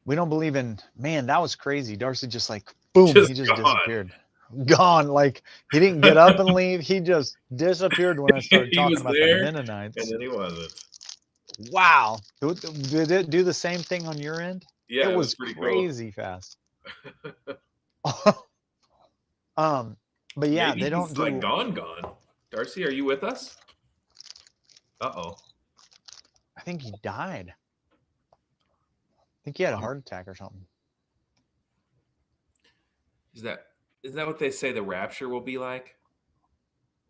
we don't believe in, man, that was crazy. Darcy just like, boom, he just gone. disappeared. Gone. Like he didn't get up and leave. He just disappeared when I started He talking was about there, the Mennonites. and then he wasn't. Wow. Did it do the same thing on your end? Yeah, it was pretty crazy fast. But yeah, Maybe they don't he's do like gone. Darcy, are you with us? Uh-oh. I think he died. I think he had a heart attack or something. Is that what they say the rapture will be like?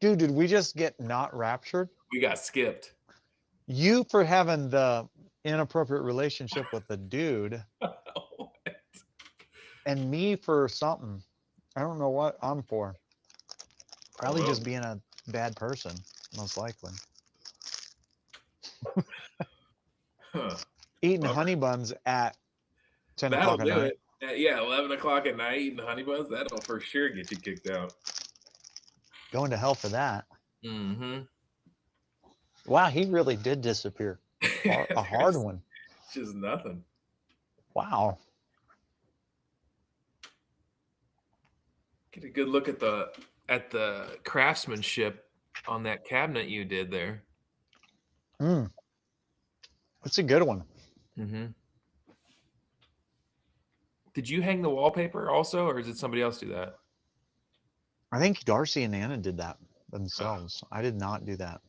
Dude, did we just get not raptured? We got skipped. You for having the inappropriate relationship with the dude, and me for something. I don't know what I'm for. Probably just being a bad person, most likely. Huh. Eating honey buns at 10 o'clock at night. Yeah, 11 o'clock at night eating honey buns, that'll for sure get you kicked out. Going to hell for that. Mm-hmm. Wow, he really did disappear. A hard one. Just nothing. Wow. Get a good look at the craftsmanship on that cabinet you did there. That's a good one. Mm-hmm. Did you hang the wallpaper also, or did somebody else do that? I think Darcy and Anna did that themselves. I did not do that.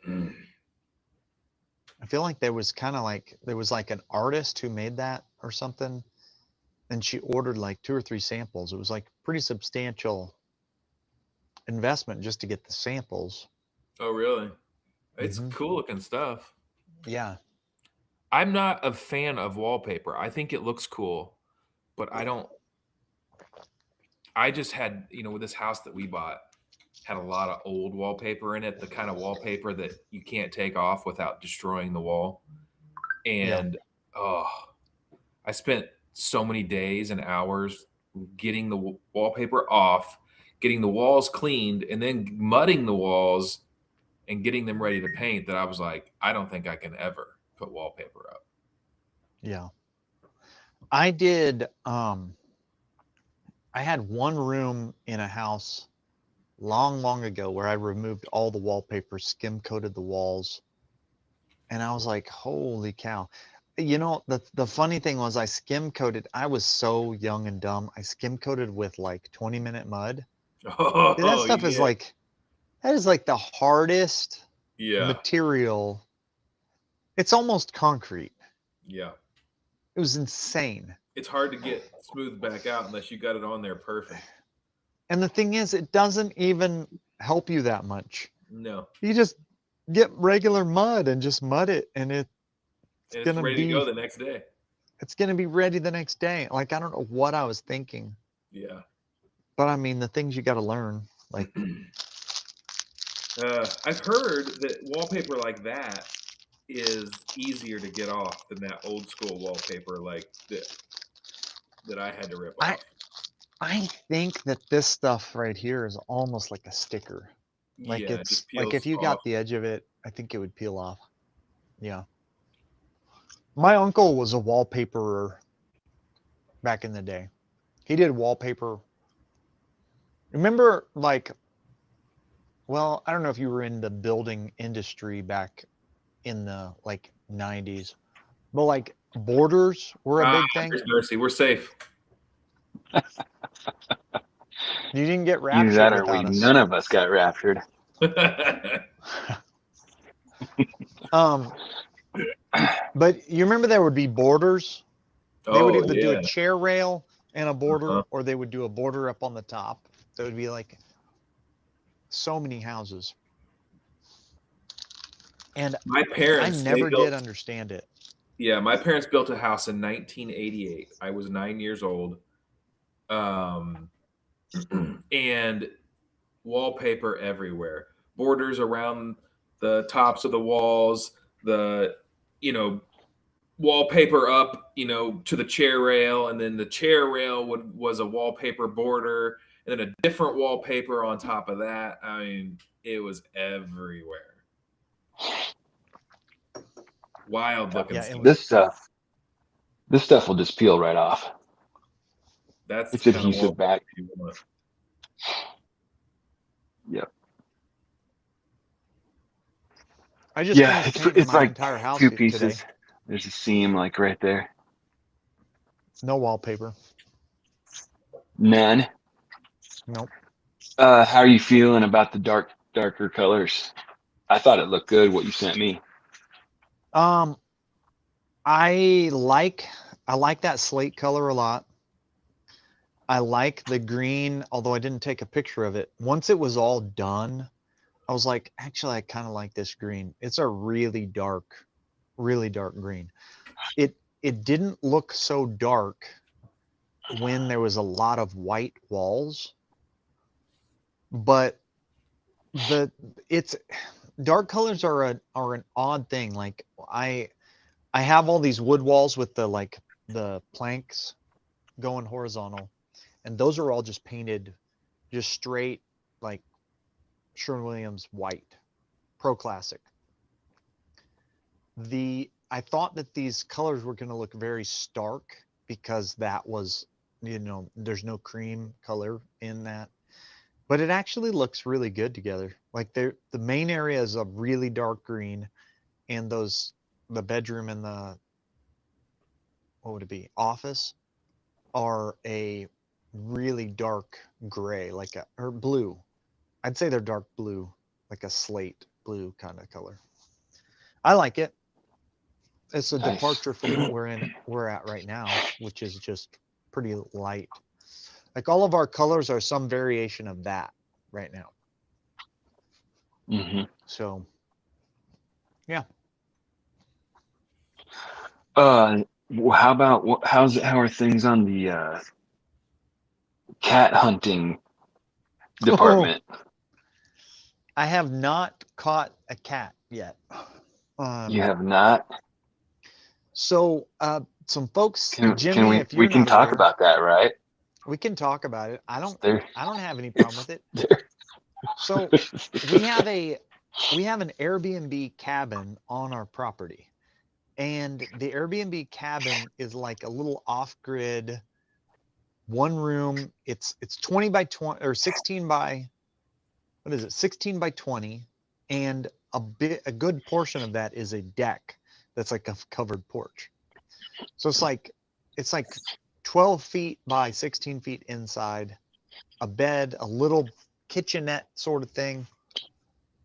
I feel like there was like an artist who made that or something, and she ordered like 2 or 3 samples. It was like pretty substantial investment just to get the samples. Oh, really? It's cool looking stuff. Yeah. I'm not a fan of wallpaper. I think it looks cool, but I just had, with this house that we bought, had a lot of old wallpaper in it, the kind of wallpaper that you can't take off without destroying the wall. And I spent so many days and hours getting the wallpaper off, getting the walls cleaned, and then mudding the walls and getting them ready to paint, that I was like, I don't think I can ever put wallpaper up. Yeah. I did. I had one room in a house long ago where I removed all the wallpaper, skim coated the walls. And I was like, holy cow. The funny thing was I skim coated. I was so young and dumb. I skim coated with like 20-minute mud. Oh, Dude, that stuff is yeah. that is like the hardest Yeah. material. It's almost concrete. Yeah. It was insane. It's hard to get smoothed back out unless you got it on there perfect. And the thing is, it doesn't even help you that much. No. You just get regular mud and just mud it, and And it's gonna ready be to go the next day. it's gonna be ready the next day. Like, I don't know what I was thinking, Yeah. but I mean, the things you got to learn. Like, I've heard that wallpaper like that is easier to get off than that old school wallpaper like that I had to rip off. I think that this stuff right here is almost like a sticker. Like, Yeah, it it's just like peels if you off. got the edge of it, I think it would peel off. Yeah. My uncle was a wallpaperer back in the day. He did wallpaper. Remember, like, well, I don't know if you were in the building industry back in the like 90s, but like borders were a big thing. There's Mercy. We're safe. You didn't get Either raptured that or without us. none of us got raptured. But you remember there would be borders. They would either do yeah. a chair rail and a border, Uh-huh. or they would do a border up on the top. There would be like so many houses. And My I parents, they never built, did understand it. yeah, my parents built a house in 1988. I was 9 years old. And wallpaper everywhere, borders around the tops of the walls, the, wallpaper up, to the chair rail, and then the chair rail was a wallpaper border, and then a different wallpaper on top of that. I mean, it was everywhere. Wild looking Yeah, it stuff. This stuff will just peel right off. That's It's the kind of adhesive wallpaper back. you want. Yep. I just Yeah, finished painting it's my like entire house two today. pieces. There's a seam like right there. No wallpaper. None. Nope. How are you feeling about the darker colors? I thought it looked good what you sent me. I like that slate color a lot. I like the green, although I didn't take a picture of it. Once it was all done, I was like, actually, I kind of like this green. It's a really dark green. It didn't look so dark when there was a lot of white walls, but it's dark colors are an odd thing. Like, I have all these wood walls with the planks going horizontal, and those are all just painted just straight, like Sherwin-Williams white, Pro Classic. I thought that these colors were going to look very stark because that was, there's no cream color in that, but it actually looks really good together. Like, the main area is a really dark green, and the bedroom and the, what would it be, office, are a really dark gray, or blue. I'd say they're dark blue, like a slate blue kind of color. I like it. It's a Nice. departure from what we're at right now, which is just pretty light. Like, all of our colors are some variation of that right now. Mm-hmm. So, yeah. How about how are things on the cat hunting department? I have not caught a cat yet. You have not? So some folks, Can Jimmy, we if you're can not talk aware, about that, right? we can talk about it. I don't There, have any problem with it. So we have an Airbnb cabin on our property. And the Airbnb cabin is like a little off-grid one room. It's 20 by 20 or 16 by, what is it? 16 by 20. And a good portion of that is a deck that's like a covered porch. So it's like 12 feet by 16 feet inside, a bed, a little kitchenette sort of thing.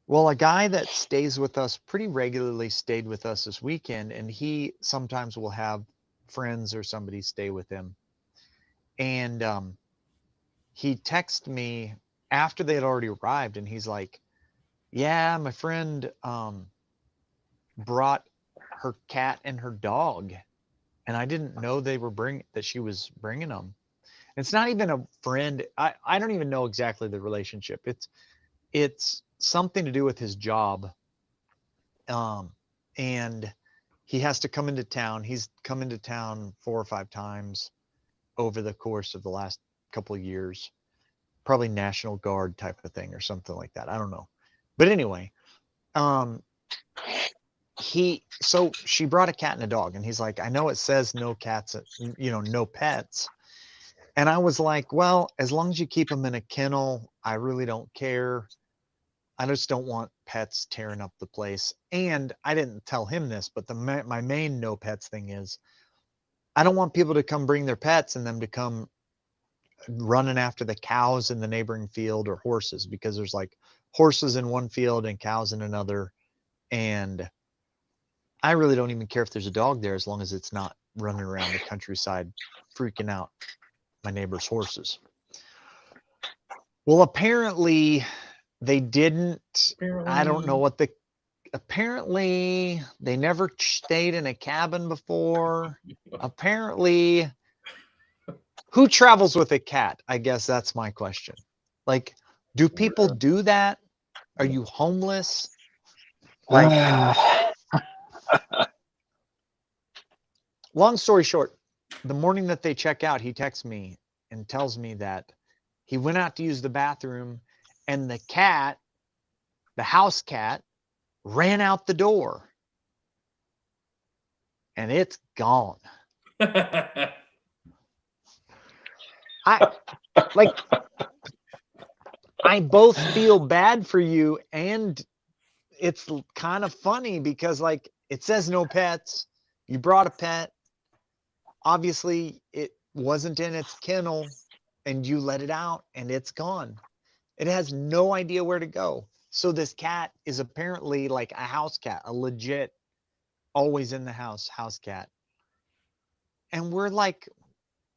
Well, a guy that stays with us pretty regularly stayed with us this weekend, and he sometimes will have friends or somebody stay with him. And he texted me after they had already arrived, and he's like, yeah, my friend brought her cat and her dog, and I didn't know that she was bringing them. It's not even a friend. I don't even know exactly the relationship. It's something to do with his job. And he has to come into town. He's come into town 4 or 5 times over the course of the last couple of years, probably National Guard type of thing or something like that. I don't know. But anyway, so she brought a cat and a dog, and he's like, I know it says no cats, no pets. And I was like, well, as long as you keep them in a kennel, I really don't care. I just don't want pets tearing up the place. And I didn't tell him this, but my main no pets thing is I don't want people to come bring their pets and them to come running after the cows in the neighboring field or horses, because there's like horses in one field and cows in another. And I really don't even care if there's a dog there as long as it's not running around the countryside freaking out my neighbor's horses. Well, apparently they didn't. I don't know apparently they never stayed in a cabin before. Apparently, who travels with a cat? I guess that's my question. Like, do people do that? Are you homeless? Like, long story short, the morning that they check out, he texts me and tells me that he went out to use the bathroom and the house cat, ran out the door. And it's gone. I both feel bad for you, and it's kind of funny because like it says no pets. You brought a pet. Obviously, it wasn't in its kennel, and you let it out, and it's gone. It has no idea where to go. So this cat is apparently like a house cat, a legit, always in the house cat. And we're like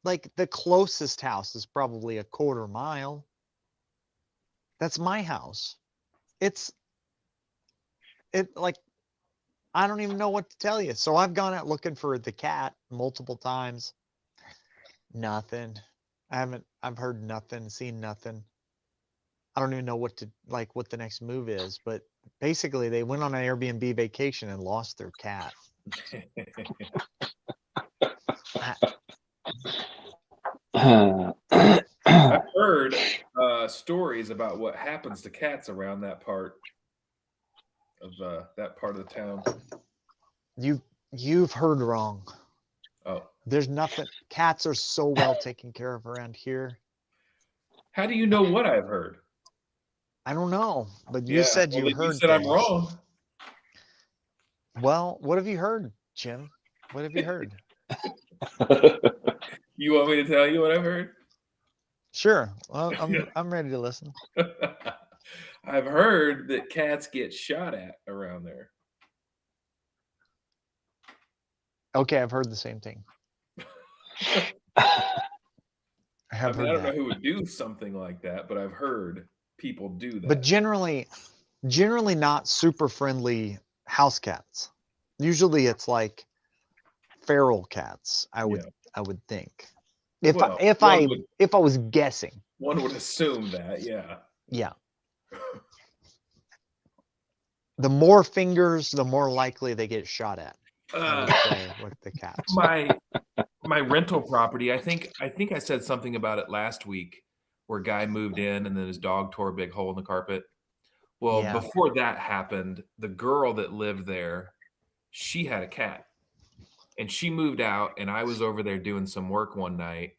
the closest house is probably a quarter mile. That's my house. Like, I don't even know what to tell you. So I've gone out looking for the cat multiple times. Nothing. I've heard nothing, seen nothing. I don't even know what the next move is, but basically they went on an Airbnb vacation and lost their cat. I've heard stories about what happens to cats around that part of the town. You've heard wrong. Oh, there's nothing. Cats are so well taken care of around here. How do you know what I've heard? I don't know, but you said you heard. You said things. I'm wrong. Well, what have you heard, Jim? What have you heard? You want me to tell you what I've heard? Sure. Well, I'm ready to listen. I've heard that cats get shot at around there. Okay, I've heard the same thing. I don't know who would do something like that, but I've heard people do that. But generally not super friendly house cats. Usually it's like feral cats. I would think. If Well, if I was guessing, one would assume that, yeah. yeah. The more fingers, the more likely they get shot at. I would say with the cats. My rental property, I think I said something about it last week, where a guy moved in and then his dog tore a big hole in the carpet. Well, Yeah. before that happened, the girl that lived there, she had a cat. And she moved out, and I was over there doing some work one night,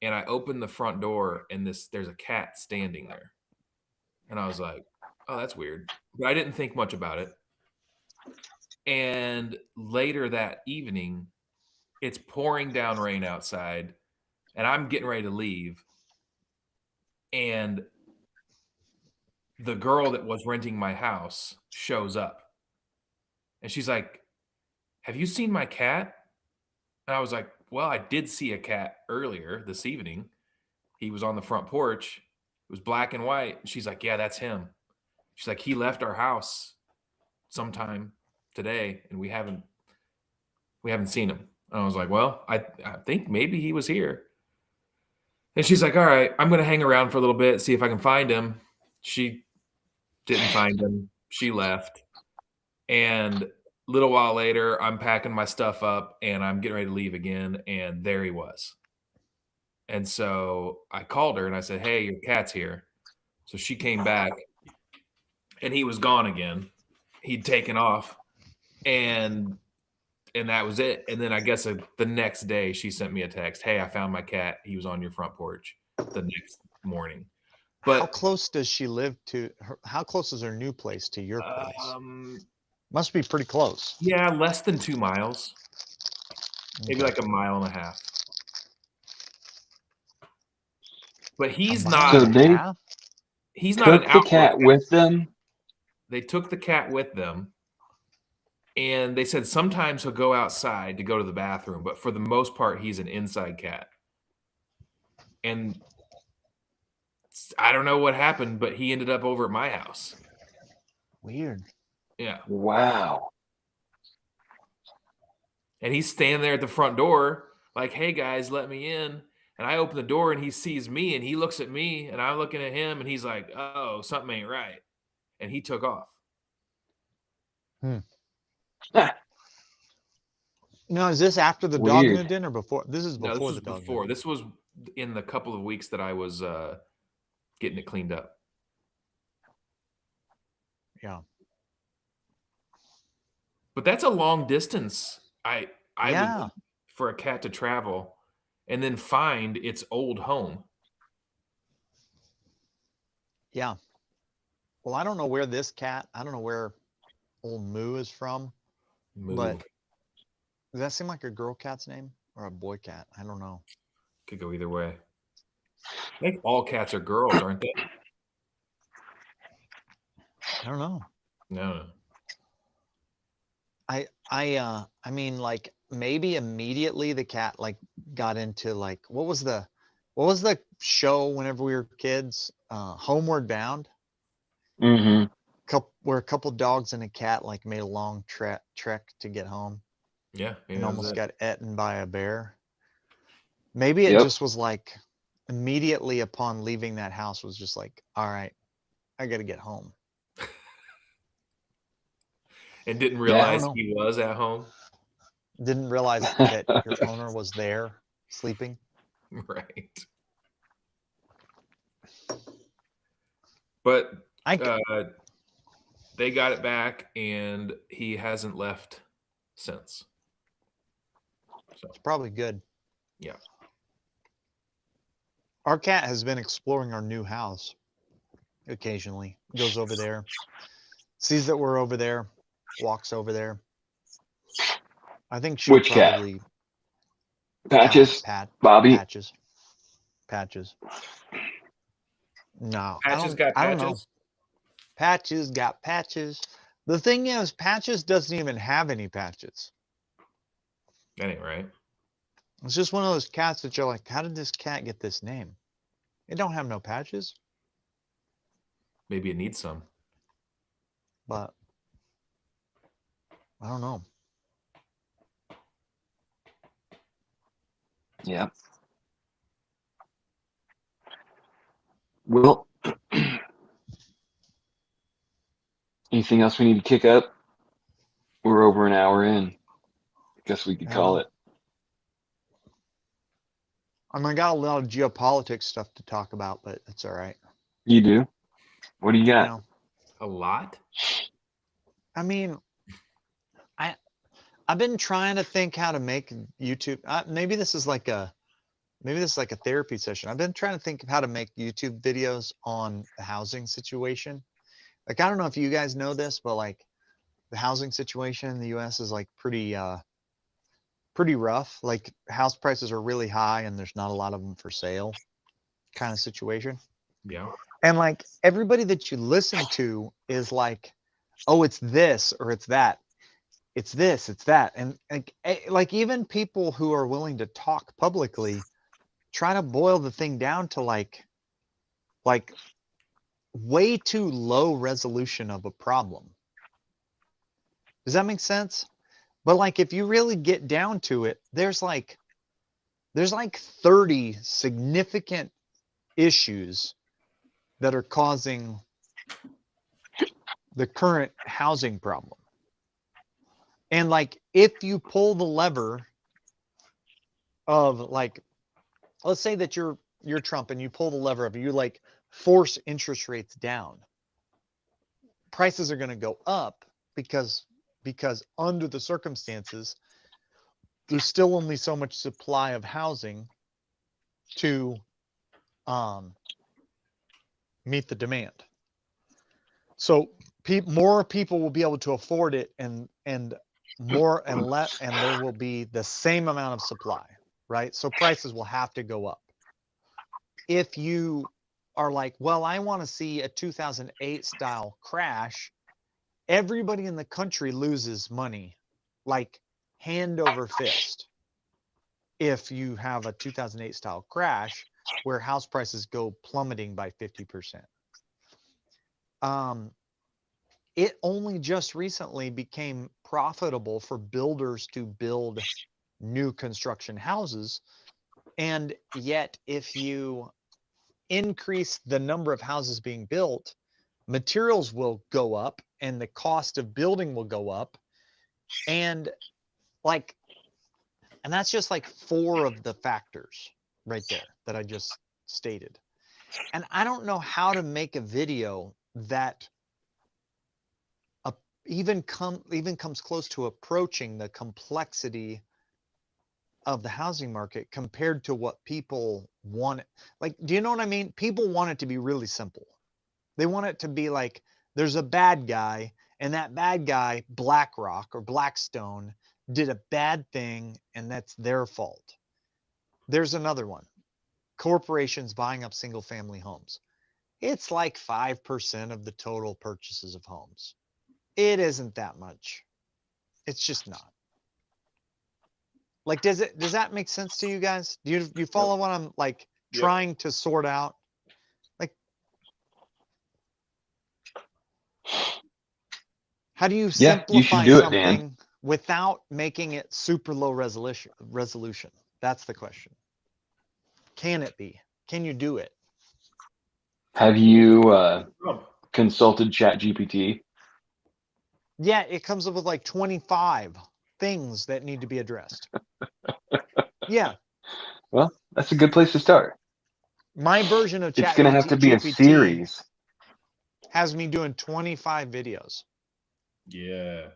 and I opened the front door, and there's a cat standing there. And I was like, oh, that's weird. But I didn't think much about it. And later that evening, it's pouring down rain outside, and I'm getting ready to leave. And the girl that was renting my house shows up. And she's like, have you seen my cat? And I was like, well, I did see a cat earlier this evening. He was on the front porch. It was black and white. And she's like, yeah, that's him. She's like, he left our house sometime today, and we haven't seen him. And I was like, well, I think maybe he was here. And she's like, all right, I'm going to hang around for a little bit, see if I can find him. She didn't find him. She left. And a little while later, I'm packing my stuff up, and I'm getting ready to leave again, and there he was. And so I called her, and I said, hey, your cat's here. So she came back, and he was gone again. He'd taken off, and that was it. And then I guess the next day she sent me a text. Hey, I found my cat. He was on your front porch the next morning. But how close does she live to her? How close is her new place to your place? Must be pretty close. Yeah, less than 2 miles. Maybe like a mile and a half. But he's not. So they he's not took the cat with them. They took the cat with them. And they said sometimes he'll go outside to go to the bathroom, but for the most part, he's an inside cat. And I don't know what happened, but he ended up over at my house. Weird. Yeah. Wow. And he's standing there at the front door like, hey, guys, let me in. And I open the door, and he sees me, and he looks at me, and I'm looking at him, and he's like, oh, something ain't right. And he took off. No, is this after the dog moved in or before? This is before the dog. Before. This was in the couple of weeks that I was getting it cleaned up. Yeah. But that's a long distance. I Yeah. would, for a cat to travel and then find its old home. Yeah. Well, I don't know where I don't know where old Moo is from, but does that seem like a girl cat's name or a boy cat? I don't know. Could go either way. I think all cats are girls, aren't they? I don't know. No. I mean, like maybe immediately the cat like got into like what was the show whenever we were kids? Homeward Bound. Mm-hmm. Where a couple dogs and a cat like made a long trek to get home. Yeah. And almost got eaten by a bear. Maybe it just was like immediately upon leaving that house was just like, all right, I got to get home. And didn't realize he was at home. Didn't realize that your owner was there sleeping. Right. But they got it back, and he hasn't left since. So it's probably good. Yeah. Our cat has been exploring our new house occasionally. Goes over there, sees that we're over there, walks over there. I think she'll Which probably cat? Patches? Bobby? Patches. No. Patches got patches? I don't know. Patches got patches. The thing is, Patches doesn't even have any patches. That ain't right. It's just one of those cats that you're like, how did this cat get this name? It don't have no patches. Maybe it needs some. But I don't know. Yeah. Well, anything else we need to kick up? We're over an hour in. Guess we could call it. I mean, I got a lot of geopolitics stuff to talk about, but it's all right. You do? What do you You got? know, A lot? I mean, I've been trying to think how to make YouTube. Maybe this is like a therapy session. I've been trying to think of how to make YouTube videos on the housing situation. Like, I don't know if you guys know this, but like the housing situation in the US is like pretty rough. Like house prices are really high and there's not a lot of them for sale kind of situation. Yeah. And like everybody that you listen to is like, oh, it's this or it's that. It's this, it's that. And like even people who are willing to talk publicly try to boil the thing down to like way too low resolution of a problem. Does that make sense? But like if you really get down to it, there's like 30 significant issues that are causing the current housing problem. And like if you pull the lever of like, let's say that you're Trump and you pull the lever of you like force interest rates down, prices are going to go up because under the circumstances there's still only so much supply of housing to meet the demand. So more people will be able to afford it and more and less, and there will be the same amount of supply, right? So prices will have to go up. If you are like, well, I want to see a 2008 style crash, everybody in the country loses money like hand over fist if you have a 2008 style crash where house prices go plummeting by 50%. It only just recently became profitable for builders to build new construction houses. And yet, if you increase the number of houses being built, materials will go up and the cost of building will go up. And that's just like 4 of the factors right there that I just stated. And I don't know how to make a video that even comes close to approaching the complexity of the housing market compared to what people want. Like, do you know what I mean? People want it to be really simple. They want it to be like there's a bad guy, and that bad guy, BlackRock or Blackstone, did a bad thing, and that's their fault. There's another one. Corporations buying up single family homes. It's like 5% of the total purchases of homes. It isn't that much. It's just not. Like, does that make sense to you guys? Do you follow what I'm like trying to sort out? Like, how do you simplify you should do it, something Dan. without making it super low resolution? That's the question. Can it be? Can you do it? Have you consulted ChatGPT? Yeah, it comes up with like 25 things that need to be addressed. Yeah. Well, that's a good place to start. My version of It's going to have to be a series. Has me doing 25 videos. Yeah.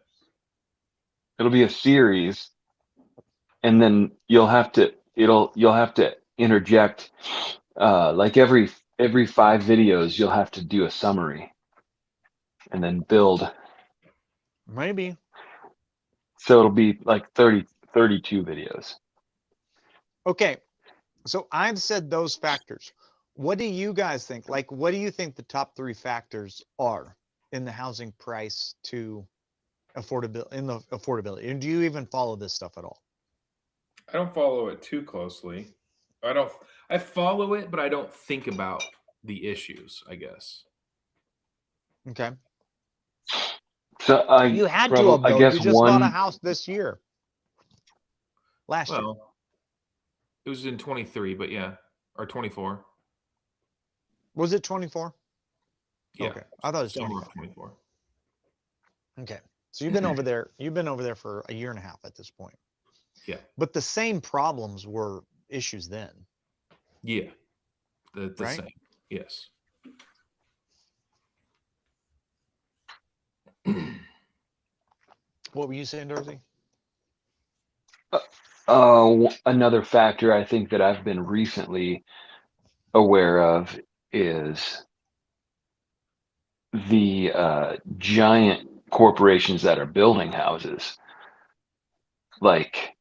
It'll be a series, and then you'll have to interject like every 5 videos you'll have to do a summary and then build. Maybe. So it'll be like 32 videos. Okay. So I've said those factors. What do you guys think? Like, what do you think the top 3 factors are in the housing price to affordability? And do you even follow this stuff at all? I don't follow it too closely. I follow it, but I don't think about the issues, I guess. Okay. So You had to have, I guess you just bought a house this year. Last year. Well, It was in 23, but yeah, or 24. Was it 24? Yeah, Okay. I thought it was summer 24. of 24. Okay. So you've been over there. You've been over there for a year and a half at this point. Yeah, But the same problems were issues then. yeah, the Right? same. Yes. What were you saying, Dorothy? Another factor I think that I've been recently aware of is the giant corporations that are building houses. Like,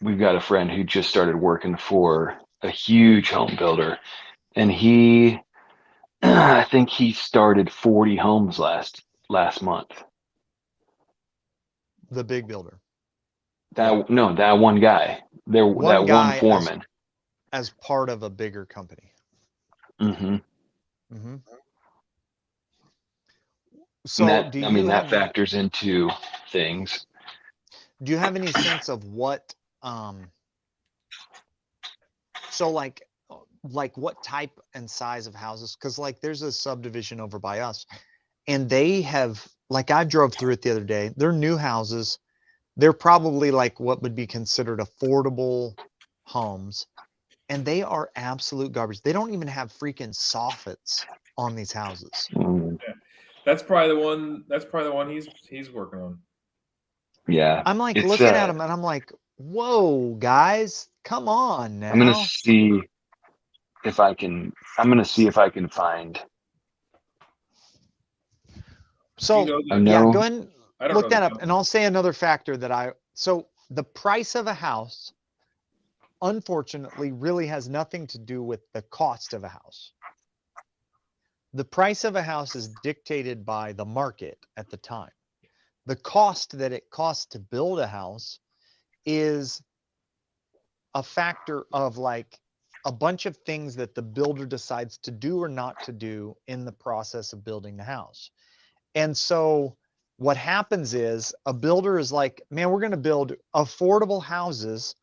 we've got a friend who just started working for a huge home builder, and he, I think he started 40 homes last month. The big builder. That one guy. That one foreman. As part of a bigger company. Mm-hmm. Mm-hmm. So that factors into things. Do you have any sense of what so like what type and size of houses? Because like there's a subdivision over by us, and they have, like, I drove through it the other day. They're new houses. They're probably like what would be considered affordable homes, and they are absolute garbage. They don't even have freaking soffits on these houses. Mm, That's probably the one. That's probably the one he's working on. yeah. I'm like it's, looking at them and I'm like, whoa, guys, come on now. I'm gonna see if I can. I'm gonna see if I can find. So Do you know I the- yeah, know. go ahead and I don't look know that the up, company. and I'll say another factor that so the price of a house, unfortunately, really has nothing to do with the cost of a house. The price of a house is dictated by the market at the time. The cost that it costs to build a house is a factor of like a bunch of things that the builder decides to do or not to do in the process of building the house. And so what happens is a builder is like, man, we're going to build affordable houses,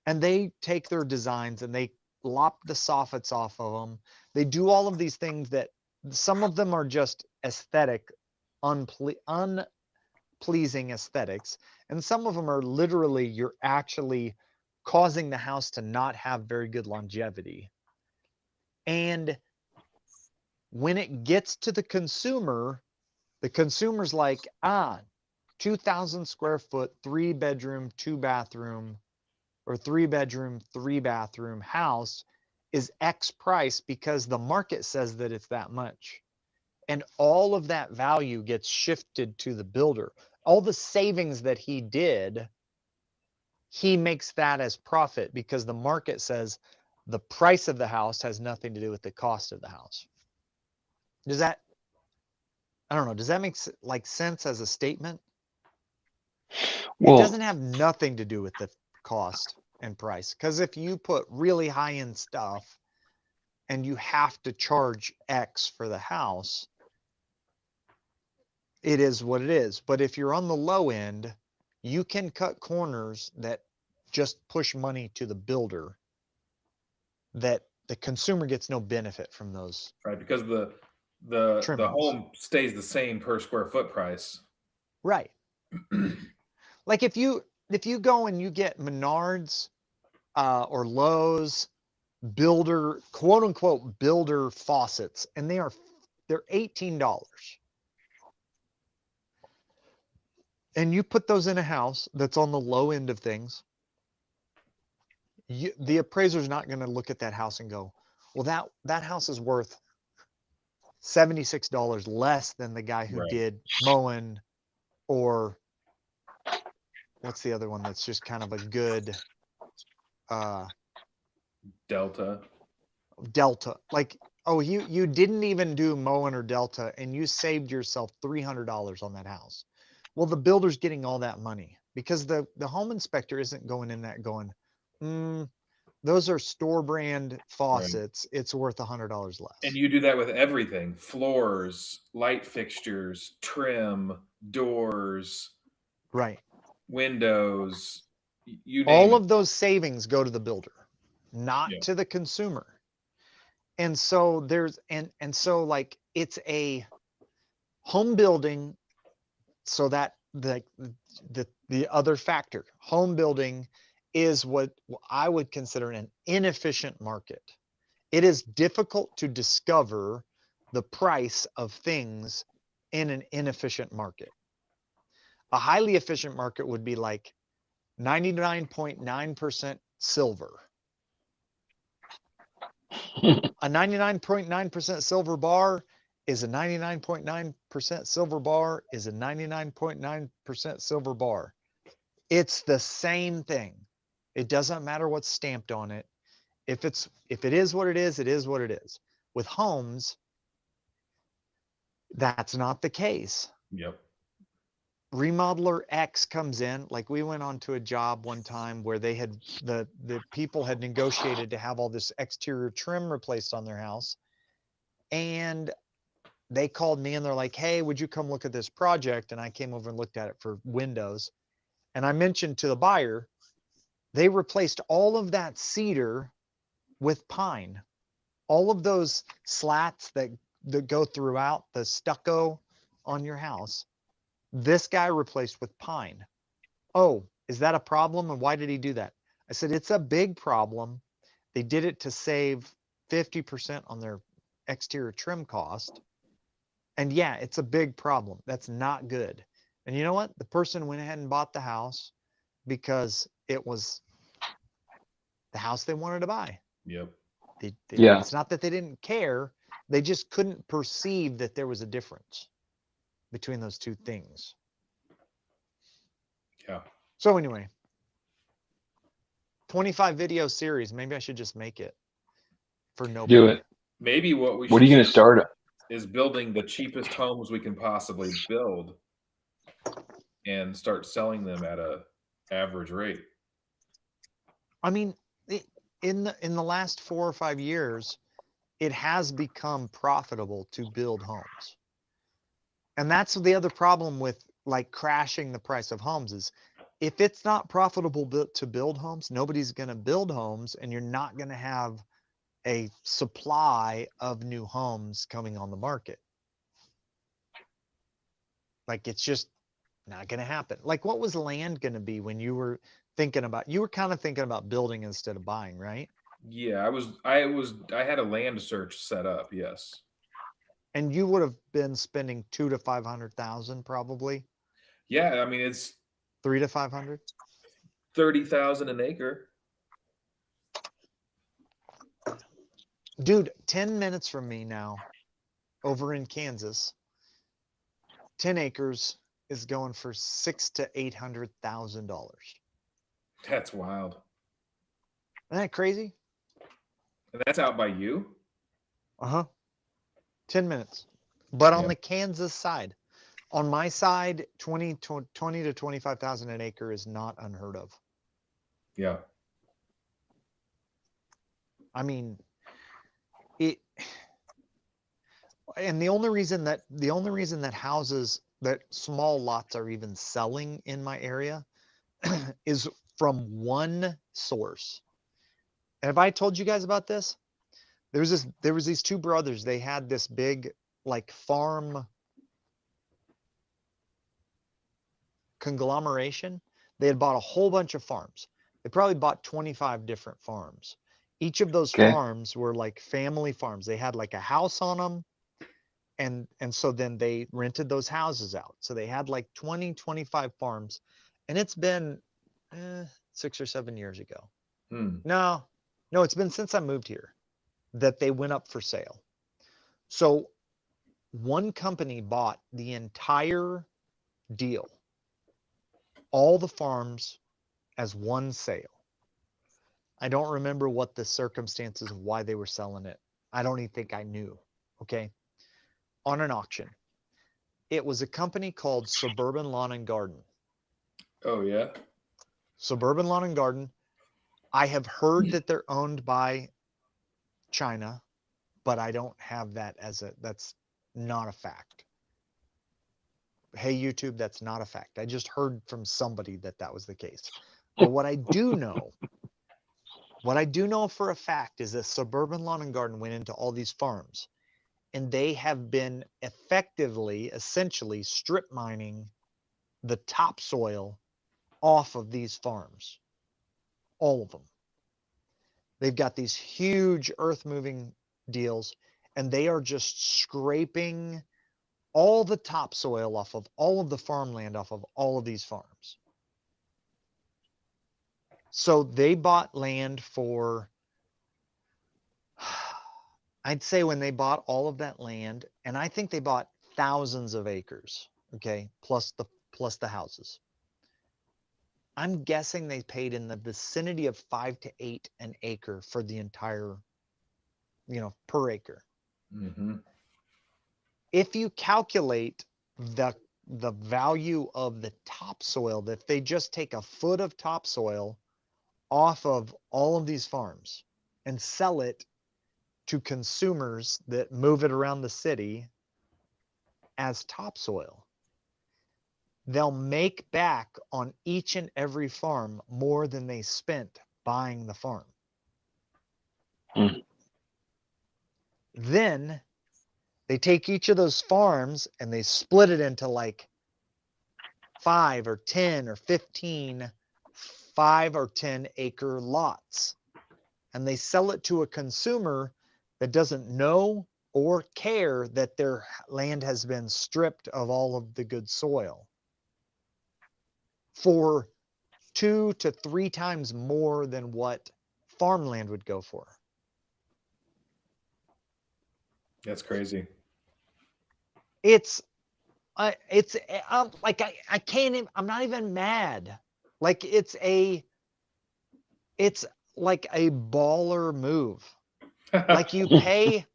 and they take their designs and they lop the soffits off of them. They do all of these things that some of them are just aesthetic, unpleasing aesthetics, and some of them are literally you're actually causing the house to not have very good longevity. And when it gets to the consumer's like, 2,000 square foot, 3-bedroom, 2-bathroom, or 3-bedroom, 3-bathroom house is X price because the market says that it's that much. And all of that value gets shifted to the builder. All the savings that he did, he makes that as profit because the market says the price of the house has nothing to do with the cost of the house. I don't know, does that make sense as a statement? It doesn't have nothing to do with the cost and price, because if you put really high-end stuff and you have to charge X for the house, it is what it is. But if you're on the low end, you can cut corners that just push money to the builder, that the consumer gets no benefit from those. Right, because the Trimmings. home stays the same per square foot price. Right. Like if you go and you get Menards or Lowe's builder, quote unquote builder faucets, and they're $18. And you put those in a house that's on the low end of things, the appraiser's not going to look at that house and go, well, that house is worth $76 less than the guy who Right. did Moen, or what's the other one that's just kind of a good Delta. Like, oh, you didn't even do Moen or Delta, and you saved yourself $300 on that house. Well, the builder's getting all that money because the home inspector isn't going in that going, those are store brand faucets. Right. It's worth $100 less. And you do that with everything: floors, light fixtures, trim, doors, right, windows. You name all it. of those savings go to the builder. not Yeah. to the consumer. And so there's and so like it's a home building, so that the other factor, home building is what I would consider an inefficient market. It is difficult to discover the price of things in an inefficient market. A highly efficient market would be like 99.9% silver. A 99.9% silver bar is a 99.9% silver bar is a 99.9% silver bar. It's the same thing. It doesn't matter what's stamped on it. If it is what it is what it is. With homes, that's not the case. Yep. Remodeler X comes in, like we went on to a job one time where they had the people had negotiated to have all this exterior trim replaced on their house, and they called me and they're like, hey, would you come look at this project? And I came over and looked at it for windows, and I mentioned to the buyer, they replaced all of that cedar with pine, all of those slats that go throughout the stucco on your house. This guy replaced with pine. Oh, is that a problem? And why did he do that? I said, it's a big problem. They did it to save 50% on their exterior trim cost. And yeah, it's a big problem. That's not good. And you know what? The person went ahead and bought the house because it was the house they wanted to buy. Yep. Yeah. It's not that they didn't care. They just couldn't perceive that there was a difference between those two things. Yeah. So anyway, 25 video series. Maybe I should just make it for nobody. Do it. Maybe what we What are should you going to start? is building the cheapest homes we can possibly build and start selling them at a average rate. I mean, in the last 4 or 5 years, it has become profitable to build homes. And that's the other problem with like crashing the price of homes is if it's not profitable to build homes, nobody's going to build homes, and you're not going to have a supply of new homes coming on the market. Like it's just not going to happen. Like what was land going to be when you were kind of thinking about building instead of buying, right? Yeah, I had a land search set up. Yes. And you would have been spending 200,000 to 500,000 probably. Yeah, I mean it's 300 to 500. 30,000 an acre. Dude, 10 minutes from me now, over in Kansas, 10 acres is going for $600,000 to $800,000. That's wild. Isn't that crazy? And that's out by you? 10 minutes. But on Yeah. the Kansas side, on my side, 20 to 25,000 an acre is not unheard of. Yeah. I mean, it, and the only reason that houses, that small lots are even selling in my area is from one source. And have I told you guys about this? There was these two brothers. They had this big like farm conglomeration. They had bought a whole bunch of farms. They probably bought 25 different farms. Each of those Okay. farms were like family farms. They had like a house on them. And so then they rented those houses out. So they had like 25 farms. And it's been 6 or 7 years ago. No, it's been since I moved here that they went up for sale. So one company bought the entire deal, all the farms as one sale. I don't remember what the circumstances of why they were selling it. I don't even think I knew. Okay. On an auction. It was a company called Suburban Lawn and Garden. Oh yeah. Suburban Lawn and Garden. I have heard that they're owned by China, but I don't have that that's not a fact. Hey, YouTube, that's not a fact. I just heard from somebody that was the case. But what I do know What I do know for a fact is that Suburban Lawn and Garden went into all these farms, and they have been essentially strip mining the topsoil off of these farms. All of them. They've got these huge earth moving deals, and they are just scraping all the topsoil off of all of the farmland off of all of these farms. So they bought land for, I'd say when they bought all of that land, and I think they bought thousands of acres, okay, plus the houses. I'm guessing they paid in the vicinity of 5 to 8 an acre for the entire, per acre. Mm-hmm. If you calculate the value of the topsoil, that they just take a foot of topsoil off of all of these farms and sell it to consumers that move it around the city as topsoil, they'll make back on each and every farm more than they spent buying the farm. Hmm. Then they take each of those farms and they split it into like 5 or 10 or 15 5 or 10 acre lots, and they sell it to a consumer that doesn't know or care that their land has been stripped of all of the good soil for 2 to 3 times more than what farmland would go for. That's crazy. It's like I can't even, I'm not even mad. Like it's like a baller move. Like you pay,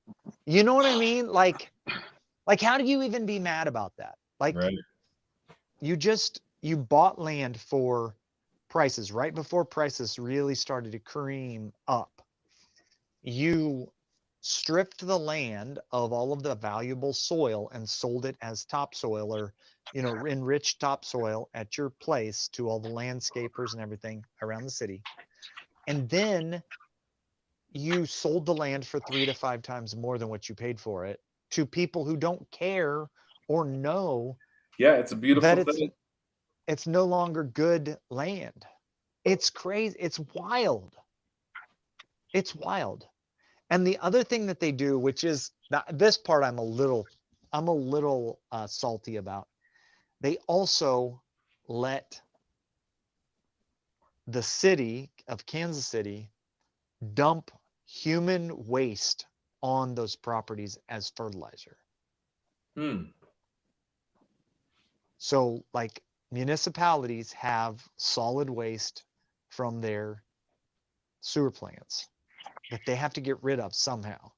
you know what I mean? Like how do you even be mad about that? Like Right. you bought land for prices right before prices really started to cream up. You stripped the land of all of the valuable soil and sold it as topsoil, or enriched topsoil at your place to all the landscapers and everything around the city. And then you sold the land for 3 to 5 times more than what you paid for it to people who don't care or know Yeah, it's a beautiful that thing. it's no longer good land. It's crazy. It's wild. It's wild. And the other thing that they do, which is this part I'm a little salty about. They also let the city of Kansas City dump human waste on those properties as fertilizer. So like municipalities have solid waste from their sewer plants that they have to get rid of somehow.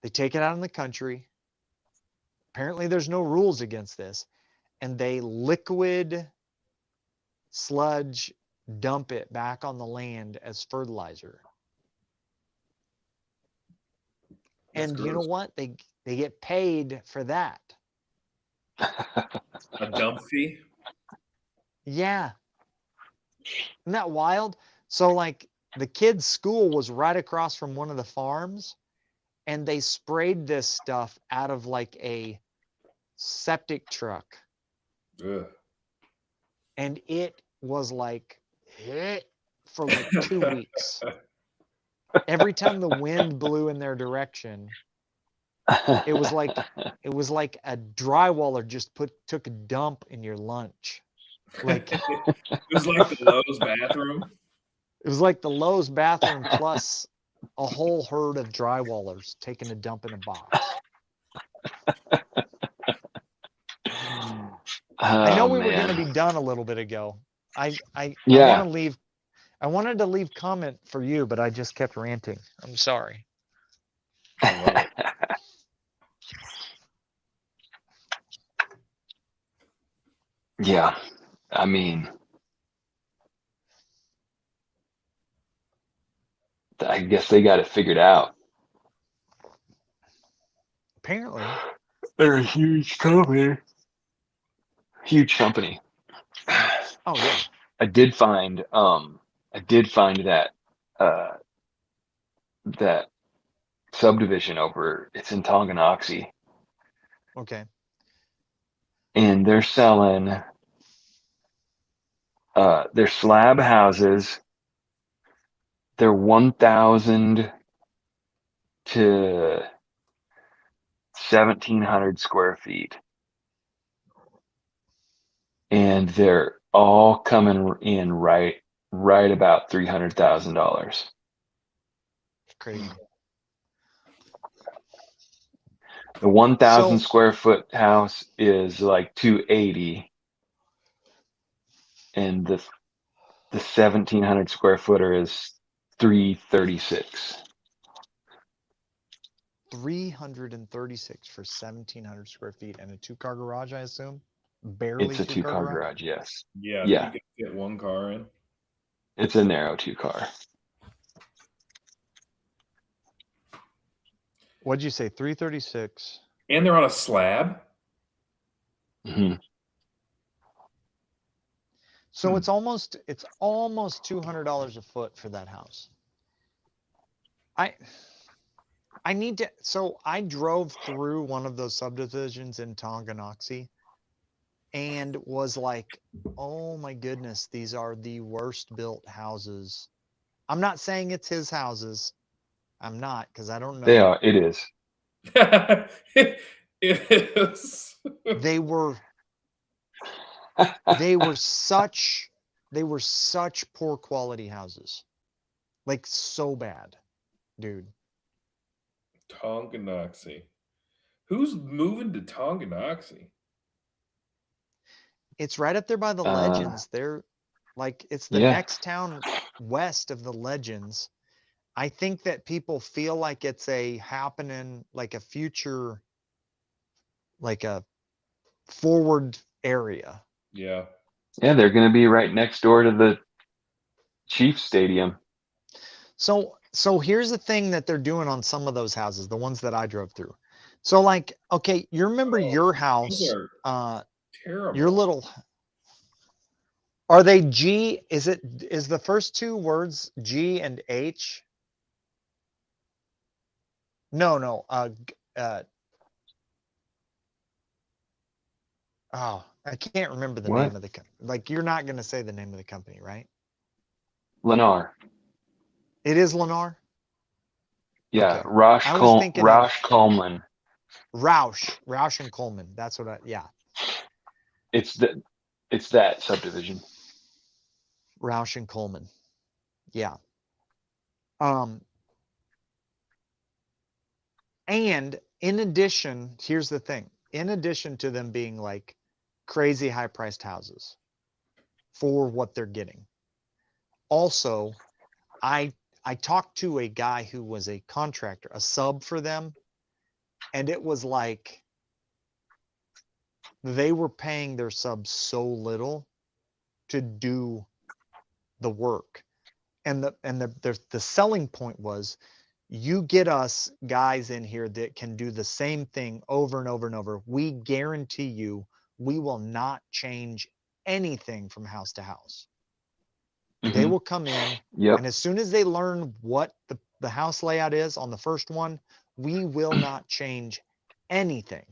They take it out in the country. Apparently there's no rules against this, and they liquid sludge dump it back on the land as fertilizer. That's And you know gross. what? They get paid for that. A dump fee? Yeah. Isn't that wild? So like the kids' school was right across from one of the farms, and they sprayed this stuff out of like a septic truck. Ugh. And it was like for like 2 weeks. Every time the wind blew in their direction, it was like a drywaller just took a dump in your lunch. Like It was like the Lowe's bathroom. it was like the Lowe's bathroom plus a whole herd of drywallers taking a dump in a box. I know we were going to be done a little bit ago. I Yeah. want to leave. I wanted to leave comment for you, but I just kept ranting. I'm sorry. Yeah. I mean, I guess they got it figured out. Apparently. They're a huge company. Huge company. Oh yeah. I did find that that subdivision over. It's in Tonganoxie, Okay. and they're selling their slab houses. They're 1,000 to 1,700 square feet, and they're all coming in right about $300,000. It's crazy. The 1,000 So- square foot house is like 280, and the 1,700 square footer is 336. 336 for 1,700 square feet and a 2-car garage, I assume. Barely It's a 2-car two-car garage, yes. Yeah, Yeah. you can fit one car in. It's a narrow 2-car. What'd you say? 336. And they're on a slab. Hmm. So it's almost $200 a foot for that house. I need to. So I drove through one of those subdivisions in Tonganoxie, and was like, oh my goodness, these are the worst built houses. I'm not saying it's his houses. I'm not, because I don't know. They are. It is. It is. They were such poor quality houses. Like so bad, dude. Tonganoxie. Who's moving to Tonganoxie? It's right up there by the Legends. They're like, it's the Yeah. next town west of the Legends. I think that people feel like it's a happening, like a future, like a forward area. Yeah. Yeah, they're going to be right next door to the Chiefs Stadium. So here's the thing that they're doing on some of those houses, the ones that I drove through. So like, okay, you remember your house, These are terrible. your little, are they G? Is the first two words G and H? No. Oh, I can't remember the What? name of the like. You're not gonna say the name of the company, right? Lennar. It is Lennar. Yeah, Okay. Roush I was thinking of- Coleman. Roush and Coleman. That's what yeah. It's that subdivision. Roush and Coleman. Yeah. And in addition, here's the thing. In addition to them being like crazy high priced houses for what they're getting. Also, I talked to a guy who was a contractor, a sub for them, and it was like they were paying their subs so little to do the work. And the selling point was, you get us guys in here that can do the same thing over and over and over. We guarantee you we will not change anything from house to house. They Mhm. will come in, Yep. and as soon as they learn what the house layout is on the first one, we will not change anything.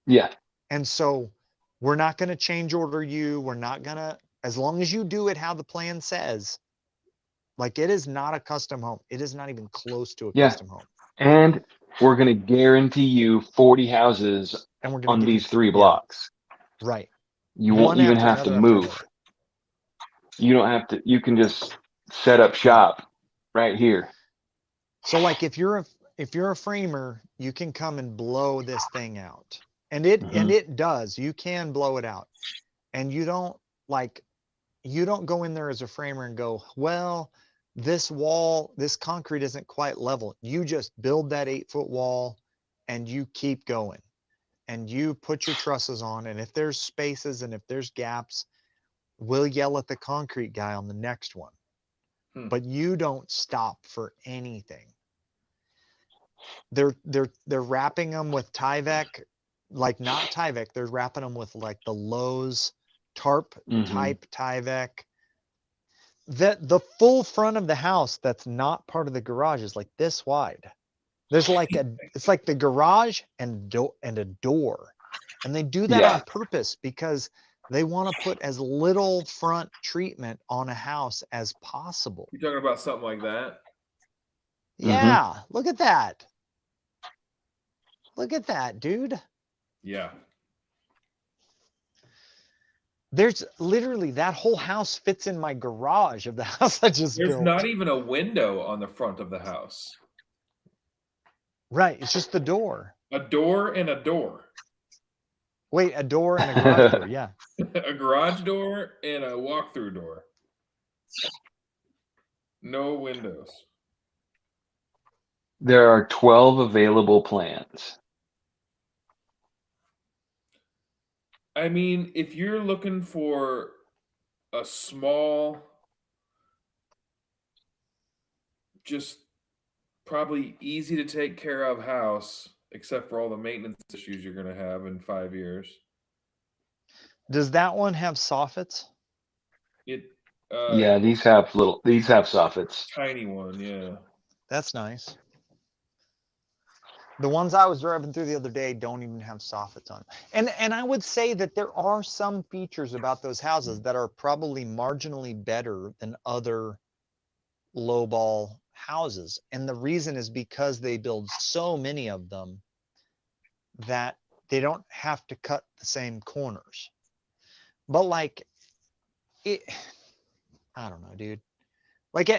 Yeah. And so we're not going to change order you. We're not going to, as long as you do it how the plan says. Like, it is not a custom home. It is not even close to a Yeah. custom home. And we're going to guarantee you 40 houses And we're going on to give these you, 3 yeah, blocks. right. You won't One even after have to another after move. another. You don't have to. You can just set up shop right here. So like, if you're a framer, you can come and blow this thing out. And it does. You can blow it out. And you don't go in there as a framer and go, well, this wall, this concrete isn't quite level. You just build that 8-foot wall and you keep going. And you put your trusses on. And if there's spaces and if there's gaps, we'll yell at the concrete guy on the next one. But you don't stop for anything. They're wrapping them with Tyvek, like not Tyvek. They're wrapping them with like the Lowe's tarp Mhm. type Tyvek. the full front of the house that's not part of the garage is like this wide. There's like it's like the garage and a door. And they do that on Yeah. purpose because they want to put as little front treatment on a house as possible. You're talking about something like that? Yeah, look at that. Look at that, dude. Yeah. There's literally that whole house fits in my garage of the house I just There's built. not even a window on the front of the house. Right, it's just the door. A door and a door. Wait, a door and a garage door. Yeah. A garage door and a walk-through door. No windows. There are 12 available plans. I mean, if you're looking for a small, just probably easy to take care of house, except for all the maintenance issues you're going to have in 5 years. Does that one have soffits? It Yeah, these have soffits. tiny one, yeah. That's nice. The ones I was driving through the other day don't even have soffits on. And I would say that there are some features about those houses that are probably marginally better than other lowball houses. And the reason is because they build so many of them that they don't have to cut the same corners. But like it, I don't know, dude. Like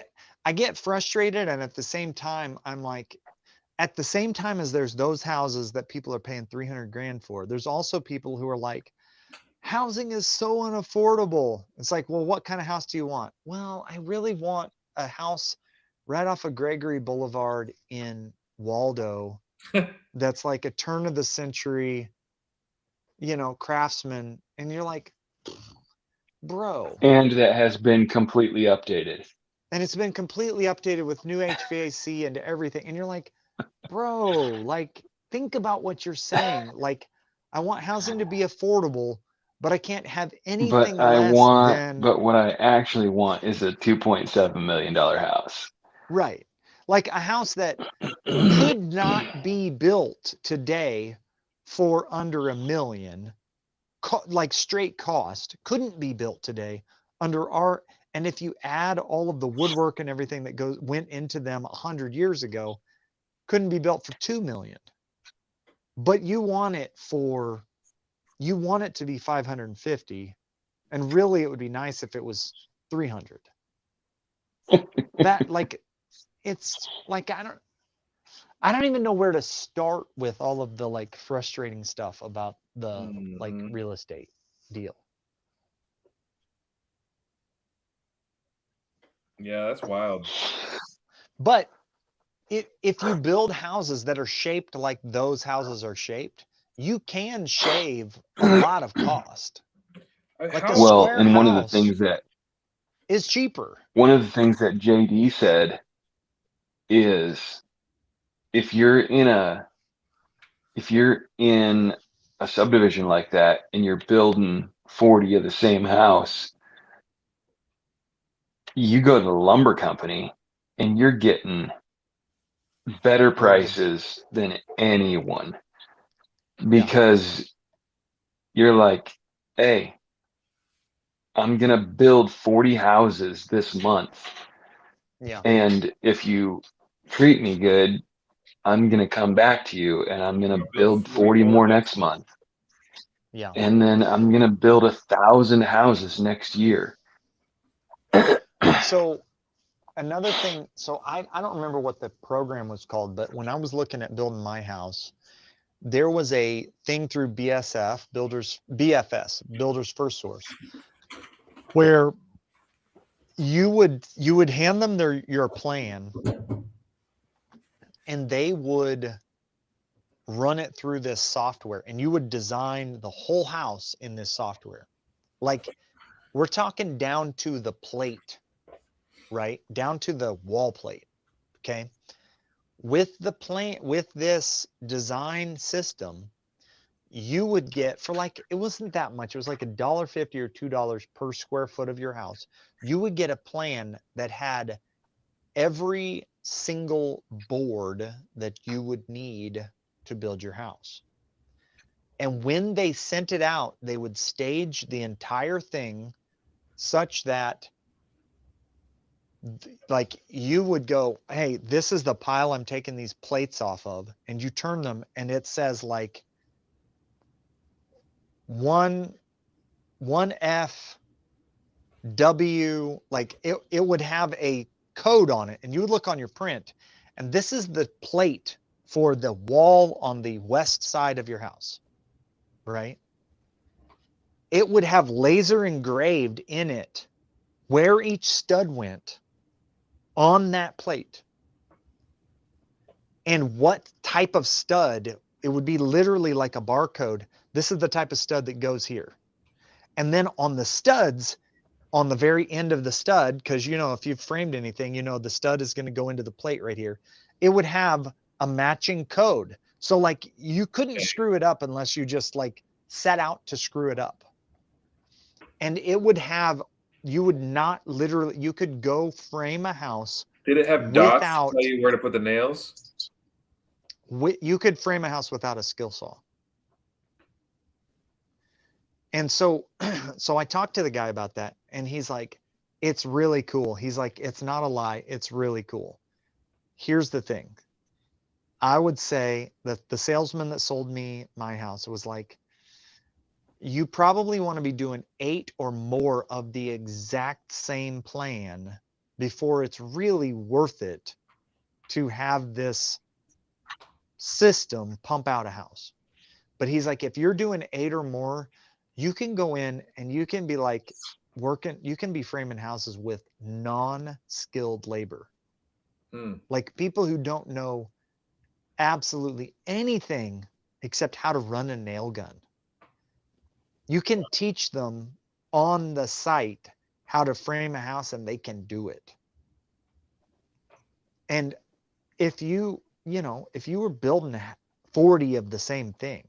I get frustrated, and at the same time, I'm like, at the same time as there's those houses that people are paying 300 grand for, there's also people who are like, housing is so unaffordable. It's like, well, what kind of house do you want? Well, I really want a house right off of Gregory Boulevard in Waldo that's like a turn of the century, craftsman. And you're like, bro. And that has been completely updated. And it's been completely updated with new HVAC and everything. And you're like, bro, like, think about what you're saying. Like, I want housing to be affordable, but I can't have anything But what I actually want is a $2.7 million house. Right. Like a house that could not be built today for under $1 million, like straight cost, couldn't be built today under our, and if you add all of the woodwork and everything that went into them 100 years ago, couldn't be built for 2 million. But you want it to be 550, and really it would be nice if it was 300. That, like, it's like I don't even know where to start with all of the like frustrating stuff about the like real estate deal. Yeah, that's wild. But if you build houses that are shaped like those houses are shaped, you can shave a lot of cost. Like a Well, square and one of the house things that is cheaper. One of the things that JD said is if you're in a subdivision like that and you're building 40 of the same house, you go to the lumber company and you're getting better prices than anyone, because you're like, hey, I'm gonna build 40 houses this month. Yeah. And if you treat me good, I'm gonna come back to you and I'm gonna build 40 more next month. Yeah. And then I'm gonna build 1,000 houses next year. So another thing, so I don't remember what the program was called, but when I was looking at building my house, there was a thing through BFS, Builders First Source, where you would hand them your plan, and they would run it through this software, and you would design the whole house in this software. Like, we're talking down to the plate, right? Down to the wall plate. Okay. With this design system, you would get for like, it wasn't that much. It was like $1.50 or $2 per square foot of your house. You would get a plan that had every single board that you would need to build your house. And when they sent it out, they would stage the entire thing such that like you would go, hey, this is the pile I'm taking these plates off of, and you turn them and it says like 1FW, like it would have a code on it, and you would look on your print, and this is the plate for the wall on the west side of your house, right? It would have laser engraved in it where each stud went on that plate and what type of stud. It would be literally like a barcode. This is the type of stud that goes here. And then on the studs, on the very end of the stud, because you know, if you've framed anything, you know the stud is going to go into the plate right here. It would have a matching code. So like you couldn't screw it up unless you just like set out to screw it up. And it would have, you would not literally, you could go frame a house. Did it have dots without, to tell you where to put the nails? You could frame a house without a skill saw. And so, so I talked to the guy about that, and he's like, it's really cool. He's like, it's not a lie. It's really cool. Here's the thing. I would say that the salesman that sold me my house was like, you probably want to be doing 8 or more of the exact same plan before it's really worth it to have this system pump out a house. But he's like, if you're doing 8 or more, you can go in and you can be like working, you can be framing houses with non-skilled labor. Like people who don't know absolutely anything except how to run a nail gun. You can teach them on the site how to frame a house and they can do it. And if you know, if you were building 40 of the same thing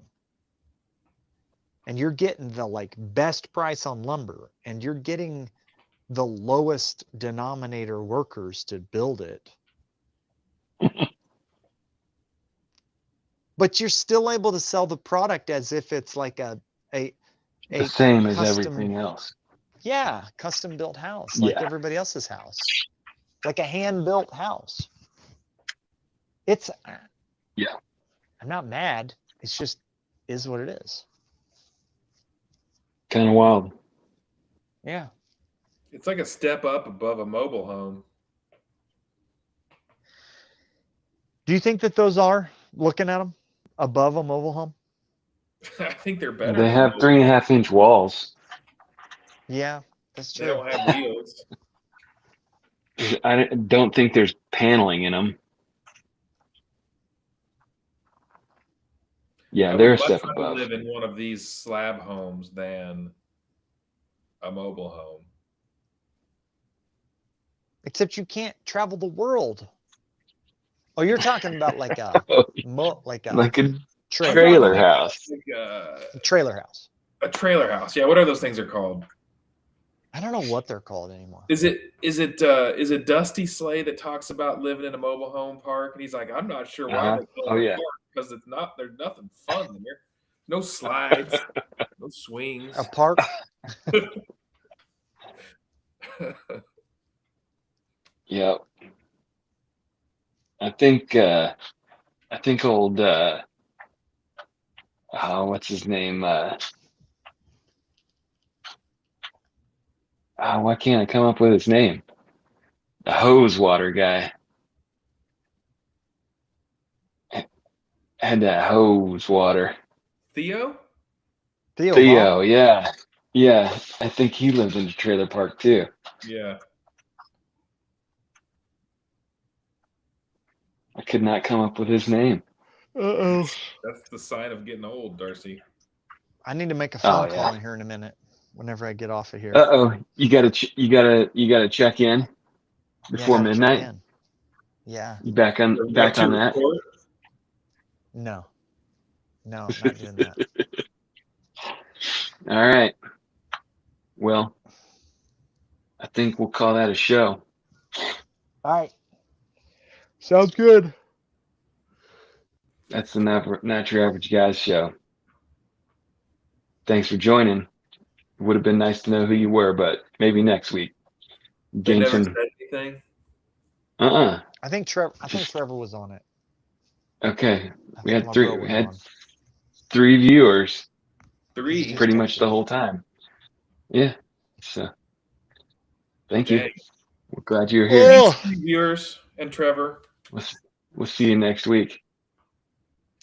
and you're getting the like best price on lumber and you're getting the lowest denominator workers to build it, but you're still able to sell the product as if it's like the same as everything else. Yeah, custom built house, like everybody else's house, like a hand built house. It's I'm not mad. It's just is what it is. Kind of wild. Yeah. It's like a step up above a mobile home. Do you think that those are, looking at them, above a mobile home? I think they're better. They have 3.5-inch walls. Yeah, that's true. They don't have wheels. I don't think there's paneling in them. Yeah, they're a step above. Live in one of these slab homes than a mobile home. Except you can't travel the world. Oh, you're talking about like a trailer house. Like a trailer house. A trailer house. Yeah, whatever those things are called. I don't know what they're called anymore. Is it Dusty Slay that talks about living in a mobile home park? And he's like, I'm not sure why they call it a park, because it's not, there's nothing fun in there. No slides, no swings. A park. Yep. I think old what's his name? Why can't I come up with his name? The hose water guy. Had that hose water. Theo, yeah. Yeah. I think he lives in a trailer park too. Yeah. I could not come up with his name. Uh-oh. That's the sign of getting old, Darcy. I need to make a phone call in here in a minute. Whenever I get off of here. You gotta check in before midnight. Yeah. You back on that? No. No, not doing that. All right. Well, I think we'll call that a show. All right. Sounds good. That's the Natural Average Guys show. Thanks for joining. It would have been nice to know who you were, but maybe next week. They Gain never some. said anything. I think Trevor was on it. Okay. I We think had my three. bro We was had on. 3 viewers. Three. Pretty much the whole time. Yeah. So, thank you. Dang. We're glad you're here. Oh! Viewers and Trevor. We'll see you next week.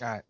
All right.